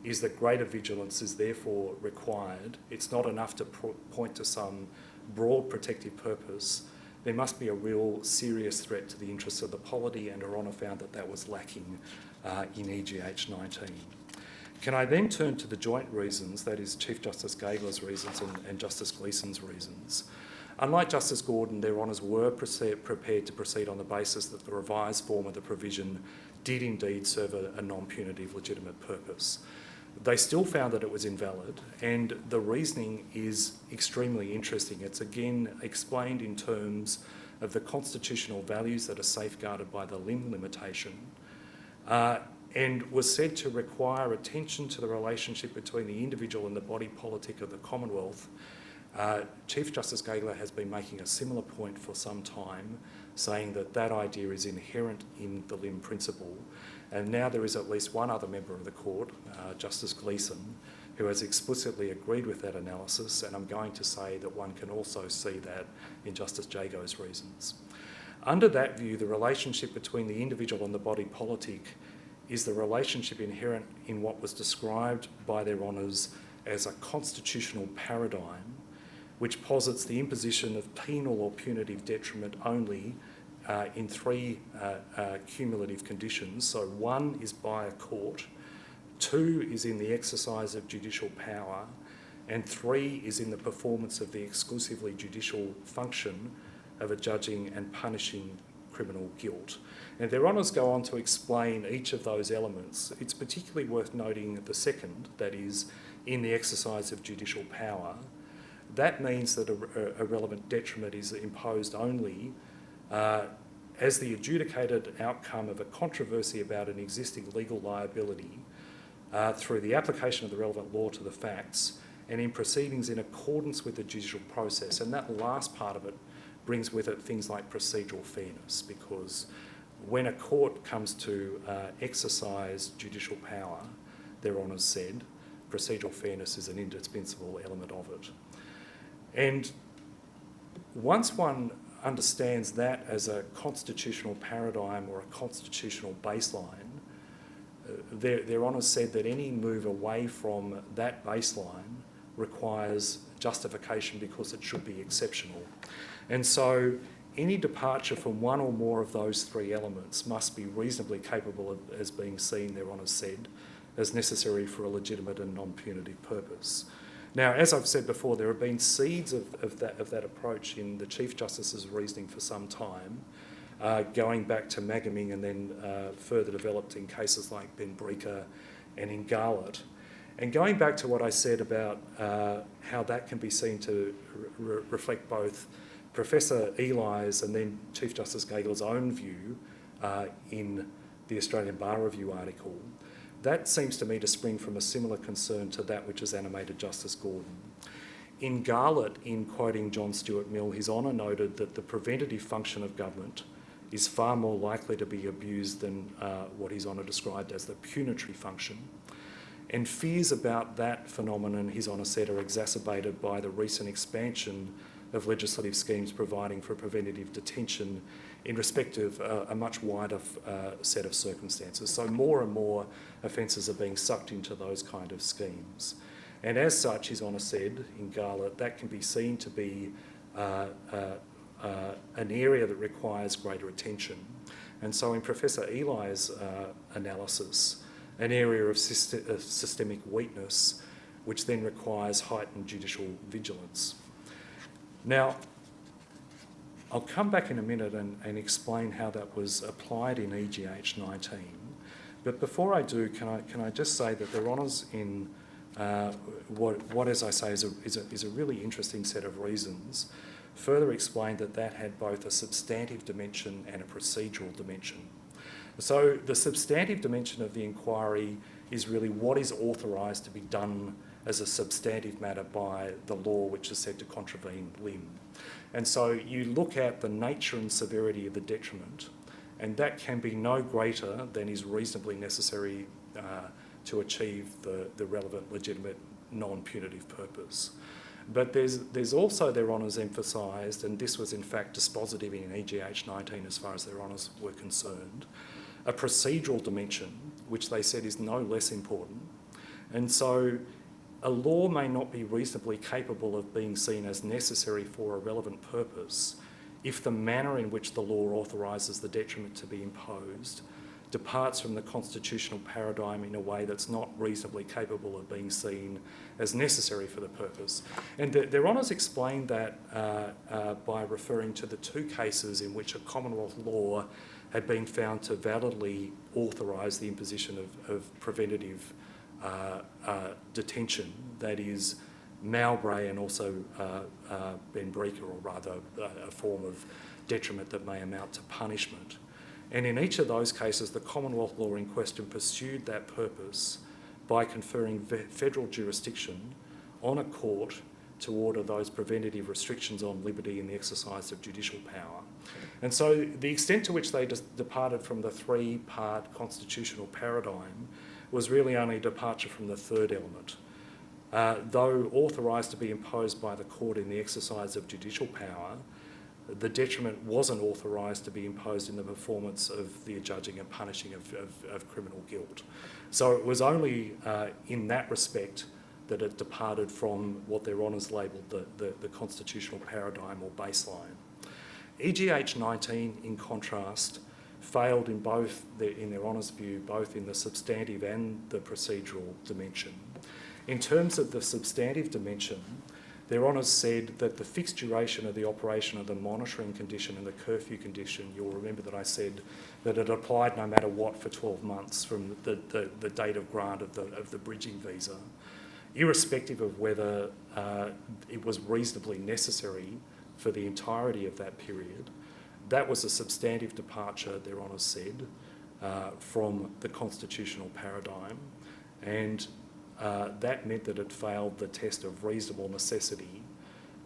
is that greater vigilance is therefore required. It's not enough to point to some broad protective purpose. There must be a real serious threat to the interests of the polity, and Her Honour found that that was lacking in EGH 19. Can I then turn to the joint reasons, that is Chief Justice Gageler's reasons and Justice Gleeson's reasons? Unlike Justice Gordon, their honours were prepared to proceed on the basis that the revised form of the provision did indeed serve a non-punitive legitimate purpose. They still found that it was invalid, and the reasoning is extremely interesting. It's again explained in terms of the constitutional values that are safeguarded by the LIM limitation, and was said to require attention to the relationship between the individual and the body politic of the Commonwealth. Chief Justice Gageler has been making a similar point for some time, saying that that idea is inherent in the LIM principle. And now there is at least one other member of the court, Justice Gleeson, who has explicitly agreed with that analysis, and I'm going to say that one can also see that in Justice Jago's reasons. Under that view, the relationship between the individual and the body politic is the relationship inherent in what was described by their honours as a constitutional paradigm, which posits the imposition of penal or punitive detriment only in three cumulative conditions. So one is by a court, two is in the exercise of judicial power, and three is in the performance of the exclusively judicial function of adjudging and punishing criminal guilt. And their honours go on to explain each of those elements. It's particularly worth noting the second, that is, in the exercise of judicial power. That means that a relevant detriment is imposed only as the adjudicated outcome of a controversy about an existing legal liability through the application of the relevant law to the facts and in proceedings in accordance with the judicial process. And that last part of it brings with it things like procedural fairness, because when a court comes to exercise judicial power, their honours said, procedural fairness is an indispensable element of it. And once one understands that as a constitutional paradigm or a constitutional baseline, their honours said that any move away from that baseline requires justification because it should be exceptional. And so any departure from one or more of those three elements must be reasonably capable of, as being seen, their honours said, as necessary for a legitimate and non-punitive purpose. Now, as I've said before, there have been seeds of that approach in the Chief Justice's reasoning for some time, going back to Magaming and then further developed in cases like Ben Breaker and in Garlett. And going back to what I said about how that can be seen to reflect both Professor Ely's and then Chief Justice Gageler's own view in the Australian Bar Review article, that seems to me to spring from a similar concern to that which has animated Justice Gordon. In Garlett, in quoting John Stuart Mill, His Honour noted that the preventative function of government is far more likely to be abused than what His Honour described as the punitory function. And fears about that phenomenon, His Honour said, are exacerbated by the recent expansion of legislative schemes providing for preventative detention in respect of a much wider set of circumstances. So more and more offences are being sucked into those kind of schemes. And as such, His Honour said in Garlett, that can be seen to be an area that requires greater attention. And so in Professor Eli's analysis, an area of systemic weakness, which then requires heightened judicial vigilance. Now, I'll come back in a minute and explain how that was applied in EGH 19. But before I do, can I just say that Their Honours in what, as I say, is a really interesting set of reasons, further explained that had both a substantive dimension and a procedural dimension. So the substantive dimension of the inquiry is really what is authorised to be done as a substantive matter by the law which is said to contravene lim. And so you look at the nature and severity of the detriment, and that can be no greater than is reasonably necessary to achieve the relevant, legitimate, non-punitive purpose. But there's also, Their Honours emphasised, and this was in fact dispositive in EGH 19 as far as Their Honours were concerned, a procedural dimension, which they said is no less important. And so a law may not be reasonably capable of being seen as necessary for a relevant purpose if the manner in which the law authorises the detriment to be imposed departs from the constitutional paradigm in a way that's not reasonably capable of being seen as necessary for the purpose. And Their Honours explained that by referring to the two cases in which a Commonwealth law had been found to validly authorise the imposition of preventative detention, that is Mowbray and also Benbrika, or rather a form of detriment that may amount to punishment. And in each of those cases, the Commonwealth law in question pursued that purpose by conferring federal jurisdiction on a court to order those preventative restrictions on liberty in the exercise of judicial power. And so the extent to which they departed from the three-part constitutional paradigm was really only a departure from the third element. Though authorised to be imposed by the court in the exercise of judicial power, the detriment wasn't authorised to be imposed in the performance of the adjudging and punishing of criminal guilt. So it was only in that respect that it departed from what Their Honours labelled the constitutional paradigm or baseline. EGH 19, in contrast, failed in both, in Their Honours' view, both in the substantive and the procedural dimension. In terms of the substantive dimension, Their Honours said that the fixed duration of the operation of the monitoring condition and the curfew condition, you'll remember that I said that it applied no matter what for 12 months from the date of grant of the bridging visa, irrespective of whether it was reasonably necessary for the entirety of that period. That was a substantive departure, Their Honours said, from the constitutional paradigm, and that meant that it failed the test of reasonable necessity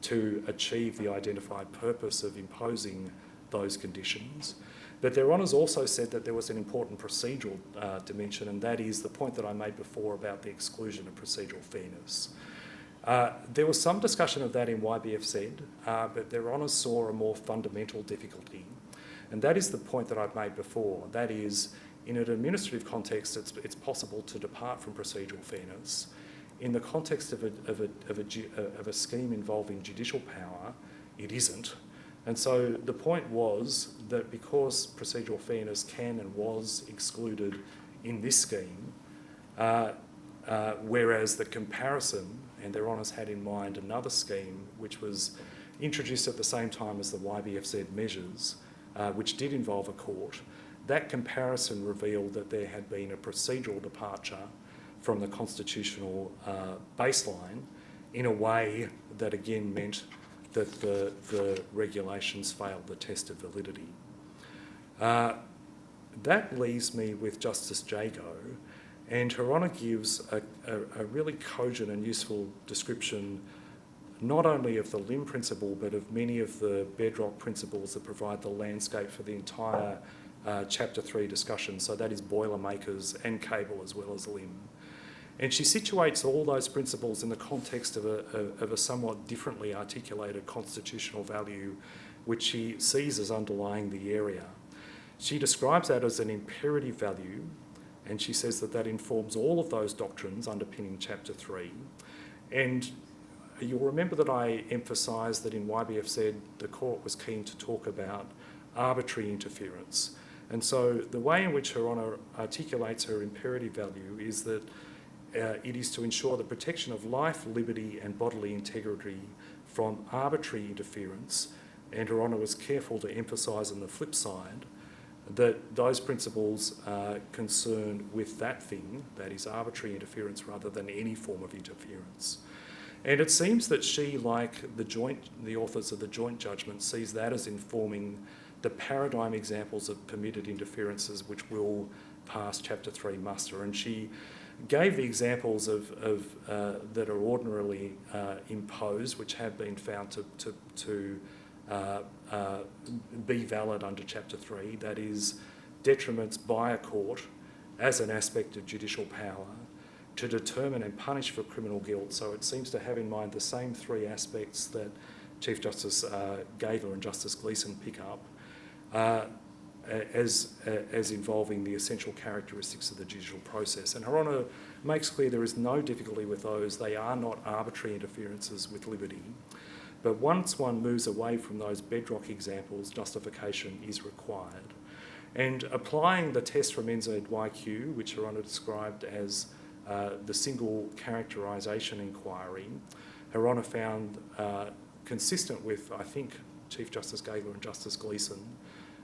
to achieve the identified purpose of imposing those conditions. But Their Honours also said that there was an important procedural dimension, and that is the point that I made before about the exclusion of procedural fairness. There was some discussion of that in YBFZ, but Their Honours saw a more fundamental difficulty, and that is the point that I've made before. That is, in an administrative context, it's possible to depart from procedural fairness. In the context of a scheme involving judicial power, it isn't. And so the point was that because procedural fairness can and was excluded in this scheme, whereas the comparison, and Their Honours had in mind another scheme which was introduced at the same time as the YBFZ measures, which did involve a court, that comparison revealed that there had been a procedural departure from the constitutional baseline in a way that again meant that the regulations failed the test of validity. That leaves me with Justice Jago, and Her Honour gives a really cogent and useful description not only of the limb principle, but of many of the bedrock principles that provide the landscape for the entire Chapter 3 discussion. So that is boilermakers and cable as well as limb. And she situates all those principles in the context of a somewhat differently articulated constitutional value, which she sees as underlying the area. She describes that as an imperative value, and she says that that informs all of those doctrines underpinning Chapter 3. And you'll remember that I emphasised that in YBFZ the court was keen to talk about arbitrary interference. And so the way in which Her Honour articulates her imperative value is that it is to ensure the protection of life, liberty and bodily integrity from arbitrary interference, and Her Honour was careful to emphasise on the flip side that those principles are concerned with that thing, that is arbitrary interference rather than any form of interference. And it seems that she, like the authors of the joint judgment, sees that as informing the paradigm examples of permitted interferences which will pass Chapter 3 muster. And she gave the examples that are ordinarily imposed, which have been found to be valid under Chapter 3, that is detriments by a court as an aspect of judicial power to determine and punish for criminal guilt. So it seems to have in mind the same three aspects that Chief Justice Gageler and Justice Gleeson pick up as involving the essential characteristics of the judicial process. And Her Honour makes clear there is no difficulty with those. They are not arbitrary interferences with liberty. But once one moves away from those bedrock examples, justification is required. And applying the test from NZYQ, which Her Honour described as the single characterisation inquiry, Her Honour found consistent with, I think, Chief Justice Gageler and Justice Gleeson,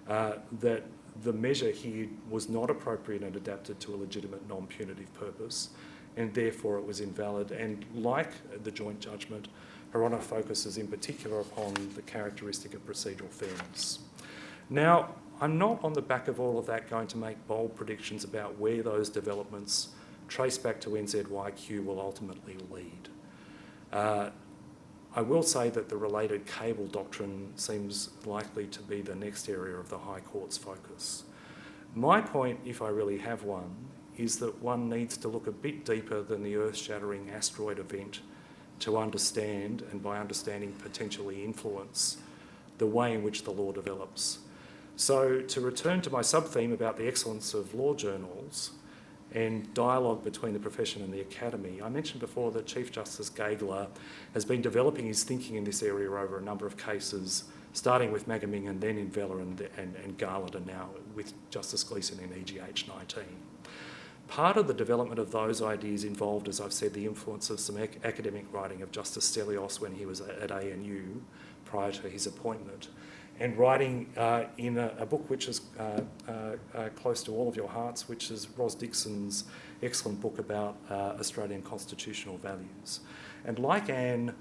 that the measure here was not appropriate and adapted to a legitimate non-punitive purpose, and therefore it was invalid. And like the joint judgment, Her Honour focuses in particular upon the characteristic of procedural fairness. Now, I'm not on the back of all of that going to make bold predictions about where those developments traced back to NZYQ will ultimately lead. I will say that the related cable doctrine seems likely to be the next area of the High Court's focus. My point, if I really have one, is that one needs to look a bit deeper than the earth-shattering asteroid event to understand, and by understanding potentially influence, the way in which the law develops. So to return to my sub-theme about the excellence of law journals and dialogue between the profession and the academy, I mentioned before that Chief Justice Gageler has been developing his thinking in this area over a number of cases, starting with Magaming and then in Vella and Garland, and now with Justice Gleeson in EGH 19. Part of the development of those ideas involved, as I've said, the influence of some academic writing of Justice Stelios when he was at ANU prior to his appointment, and writing in a book which is close to all of your hearts, which is Ros Dixon's excellent book about Australian constitutional values. And like Anne,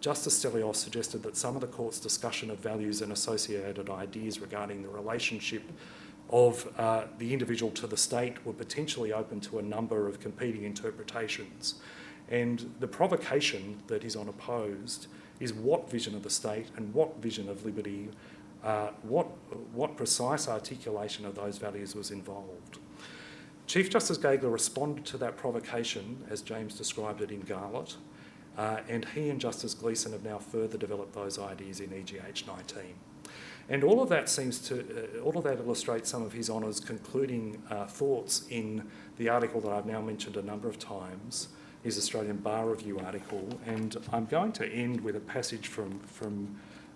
Justice Stelios suggested that some of the court's discussion of values and associated ideas regarding the relationship of the individual to the state were potentially open to a number of competing interpretations. And the provocation that is unopposed is what vision of the state and what vision of liberty, what precise articulation of those values was involved. Chief Justice Gageler responded to that provocation, as James described it in Garlett, and he and Justice Gleeson have now further developed those ideas in EGH 19. And all of that illustrates some of His Honour's concluding thoughts in the article that I've now mentioned a number of times, his Australian Bar Review article. And I'm going to end with a passage from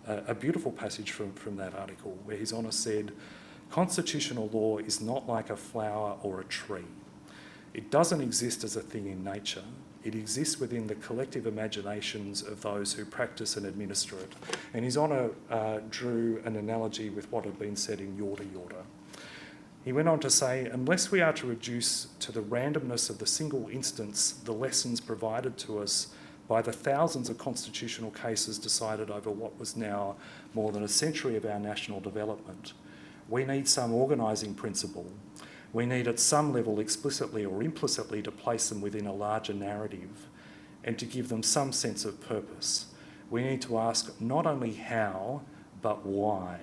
a beautiful passage from that article, where His Honour said, "Constitutional law is not like a flower or a tree. It doesn't exist as a thing in nature. It exists within the collective imaginations of those who practice and administer it." And His Honour drew an analogy with what had been said in Yorta Yorta. He went on to say, "Unless we are to reduce to the randomness of the single instance the lessons provided to us by the thousands of constitutional cases decided over what was now more than a century of our national development, we need some organising principle. We need at some level explicitly or implicitly to place them within a larger narrative and to give them some sense of purpose. We need to ask not only how, but why.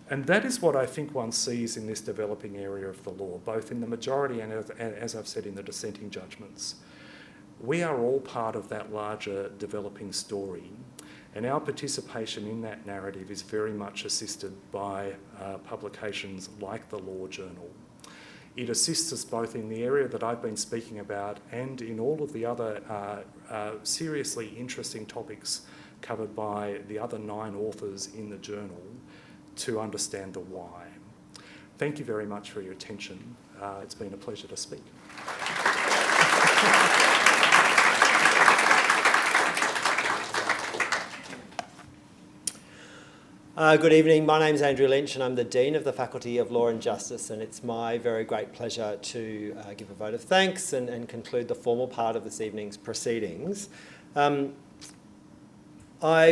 And that is what I think one sees in this developing area of the law, both in the majority and, as I've said, in the dissenting judgments. We are all part of that larger developing story, and our participation in that narrative is very much assisted by publications like the Law Journal. It assists us both in the area that I've been speaking about and in all of the other seriously interesting topics covered by the other 9 authors in the journal to understand the why. Thank you very much for your attention. It's been a pleasure to speak. Good evening. My name is Andrew Lynch and I'm the Dean of the Faculty of Law and Justice, and it's my very great pleasure to give a vote of thanks and conclude the formal part of this evening's proceedings. I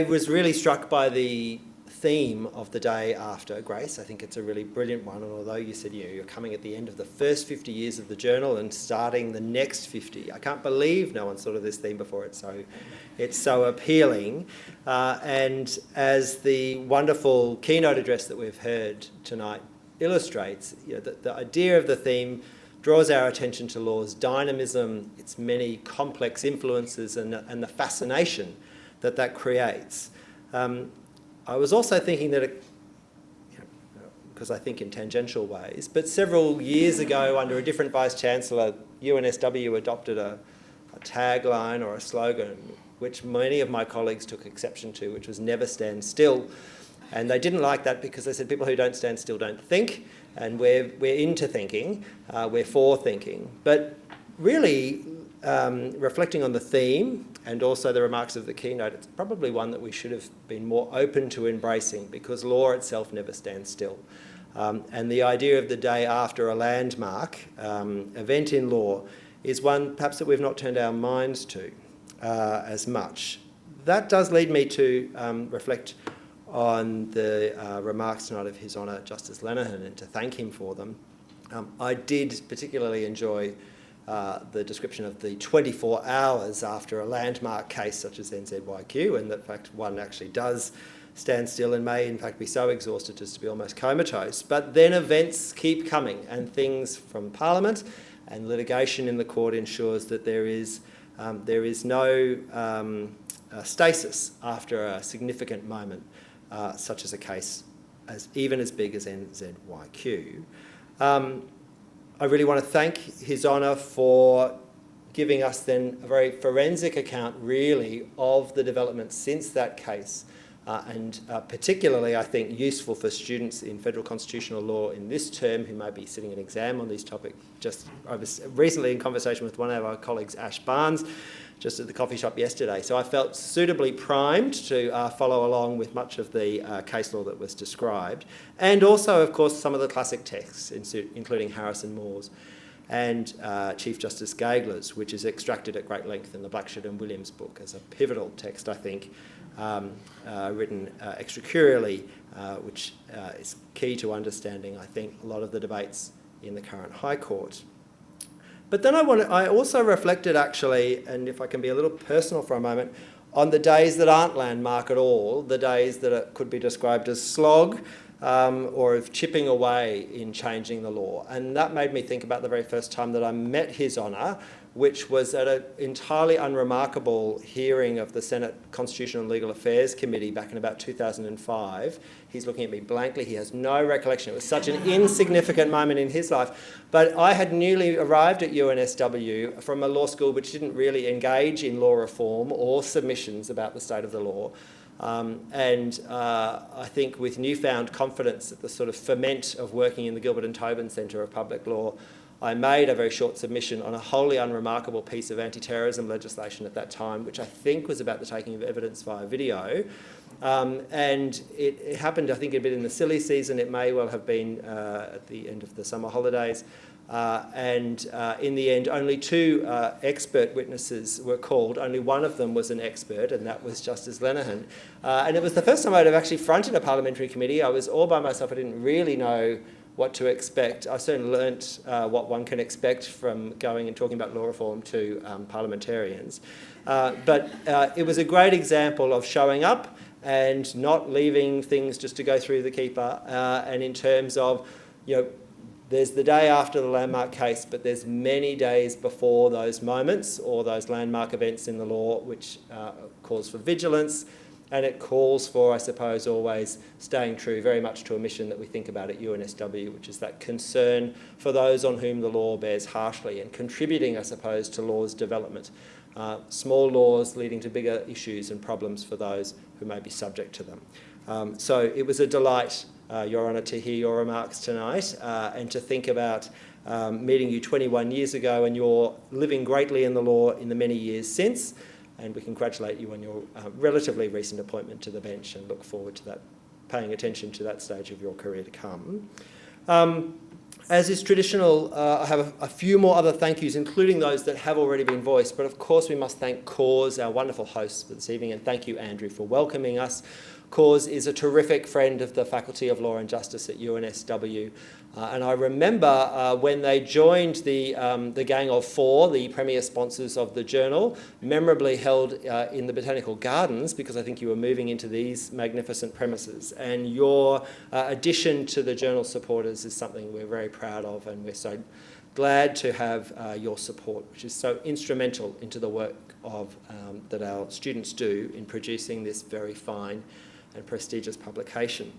was really struck by the theme of the day after, Grace. I think it's a really brilliant one, and although you said you're coming at the end of the first 50 years of the journal and starting the next 50, I can't believe no one thought of this theme before. It's so appealing. And as the wonderful keynote address that we've heard tonight illustrates, the idea of the theme draws our attention to law's dynamism, its many complex influences, and the fascination that creates. I was also thinking that, because I think in tangential ways, but several years ago under a different Vice-Chancellor, UNSW adopted a tagline or a slogan which many of my colleagues took exception to, which was "Never stand still." And they didn't like that because they said people who don't stand still don't think, and we're into thinking, we're for thinking. But really, reflecting on the theme and also the remarks of the keynote, it's probably one that we should have been more open to embracing, because law itself never stands still. And the idea of the day after a landmark event in law is one perhaps that we've not turned our minds to as much. That does lead me to reflect on the remarks tonight of His Honour Justice Lenehan and to thank him for them. I did particularly enjoy the description of the 24 hours after a landmark case such as NZYQ, and that in fact one actually does stand still and may in fact be so exhausted as to be almost comatose. But then events keep coming, and things from Parliament and litigation in the court ensures that there is no stasis after a significant moment, such as a case even as big as NZYQ. I really want to thank His Honour for giving us then a very forensic account, really, of the developments since that case, and particularly, I think, useful for students in federal constitutional law in this term who may be sitting an exam on these topics. I was recently in conversation with one of our colleagues, Ash Barnes, just at the coffee shop yesterday. So I felt suitably primed to follow along with much of the case law that was described. And also, of course, some of the classic texts, including Harris and Moore's and Chief Justice Gageler's, which is extracted at great length in the Blackshear and Williams book as a pivotal text, I think, written extracurricularly, which is key to understanding, I think, a lot of the debates in the current High Court. But then I also reflected, actually, and if I can be a little personal for a moment, on the days that aren't landmark at all, the days that could be described as slog, or of chipping away in changing the law. And that made me think about the very first time that I met His Honour, which was at an entirely unremarkable hearing of the Senate Constitutional and Legal Affairs Committee back in about 2005. He's looking at me blankly. He has no recollection. It was such an insignificant moment in his life. But I had newly arrived at UNSW from a law school which didn't really engage in law reform or submissions about the state of the law. I think with newfound confidence at the sort of ferment of working in the Gilbert and Tobin Centre of Public Law, I made a very short submission on a wholly unremarkable piece of anti-terrorism legislation at that time, which I think was about the taking of evidence via video. And it happened, I think, a bit in the silly season. It may well have been at the end of the summer holidays. In the end, only 2 expert witnesses were called. Only one of them was an expert, and that was Justice Lenehan. And it was the first time I'd have actually fronted a parliamentary committee. I was all by myself. I didn't really know what to expect. I certainly learnt what one can expect from going and talking about law reform to parliamentarians. But it was a great example of showing up and not leaving things just to go through the keeper. And in terms of, there's the day after the landmark case, but there's many days before those moments or those landmark events in the law, which calls for vigilance. And it calls for, I suppose, always staying true very much to a mission that we think about at UNSW, which is that concern for those on whom the law bears harshly and contributing, I suppose, to law's development. Small laws leading to bigger issues and problems for those who may be subject to them. So it was a delight, Your Honour, to hear your remarks tonight and to think about meeting you 21 years ago and your living greatly in the law in the many years since. And we congratulate you on your relatively recent appointment to the bench and look forward to that, paying attention to that stage of your career to come. As is traditional, I have a few more other thank yous, including those that have already been voiced. But of course, we must thank Corrs, our wonderful hosts for this evening, and thank you, Andrew, for welcoming us. Corrs is a terrific friend of the Faculty of Law and Justice at UNSW. And I remember when they joined the Gang of Four, the premier sponsors of the journal, memorably held in the Botanical Gardens, because I think you were moving into these magnificent premises. And your addition to the journal supporters is something we're very proud of, and we're so glad to have your support, which is so instrumental into the work of that our students do in producing this very fine and prestigious publication.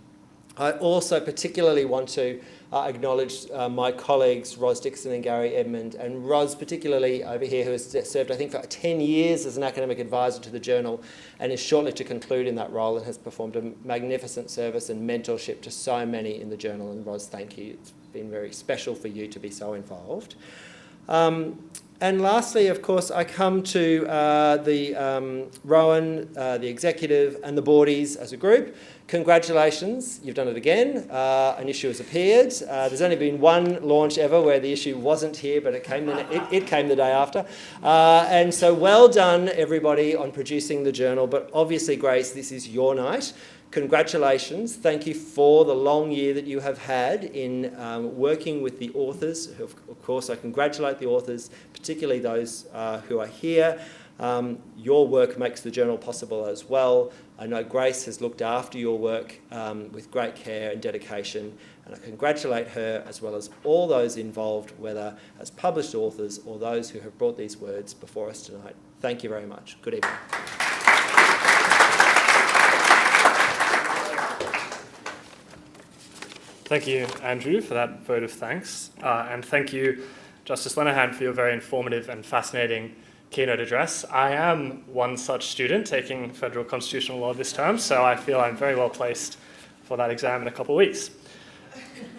I also particularly want to acknowledge my colleagues Ros Dixon and Gary Edmond, and Ros particularly over here, who has served I think for 10 years as an academic advisor to the journal and is shortly to conclude in that role and has performed a magnificent service and mentorship to so many in the journal. And Ros, thank you. It's been very special for you to be so involved. And lastly, of course, I come to the Rowan, the executive and the boardies as a group. Congratulations, you've done it again. An issue has appeared. There's only been one launch ever where the issue wasn't here, but it came the day after. And so well done, everybody, on producing the journal. But obviously, Grace, this is your night. Congratulations. Thank you for the long year that you have had in working with the authors. Of course, I congratulate the authors, particularly those who are here. Your work makes the journal possible as well. I know Grace has looked after your work with great care and dedication, and I congratulate her as well as all those involved, whether as published authors or those who have brought these words before us tonight. Thank you very much. Good evening. Thank you, Andrew, for that vote of thanks. And thank you, Justice Lenehan, for your very informative and fascinating keynote address. I am one such student taking federal constitutional law this term, so I feel I'm very well placed for that exam in a couple of weeks.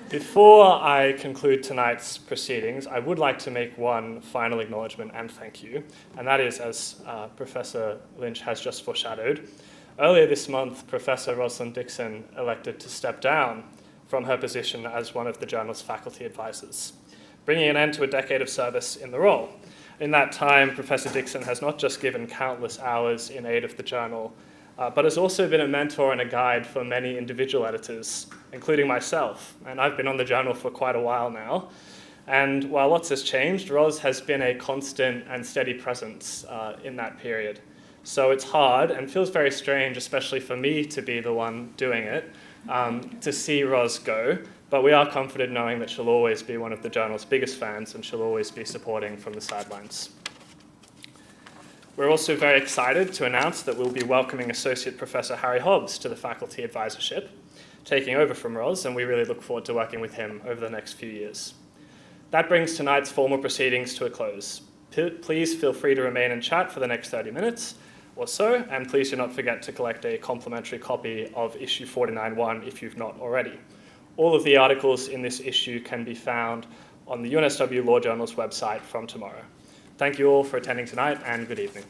Before I conclude tonight's proceedings, I would like to make one final acknowledgement and thank you, and that is, as Professor Lynch has just foreshadowed, earlier this month, Professor Rosalind Dixon elected to step down from her position as one of the journal's faculty advisors, bringing an end to a decade of service in the role. In that time, Professor Dixon has not just given countless hours in aid of the journal, but has also been a mentor and a guide for many individual editors, including myself. And I've been on the journal for quite a while now. And while lots has changed, Ros has been a constant and steady presence in that period. So it's hard and feels very strange, especially for me to be the one doing it, to see Ros go, but we are comforted knowing that she'll always be one of the journal's biggest fans and she'll always be supporting from the sidelines. We're also very excited to announce that we'll be welcoming Associate Professor Harry Hobbs to the faculty advisorship, taking over from Ros, and we really look forward to working with him over the next few years. That brings tonight's formal proceedings to a close. Please feel free to remain and chat for the next 30 minutes or so, and please do not forget to collect a complimentary copy of issue 49.1 if you've not already. All of the articles in this issue can be found on the UNSW Law Journal's website from tomorrow. Thank you all for attending tonight, and good evening.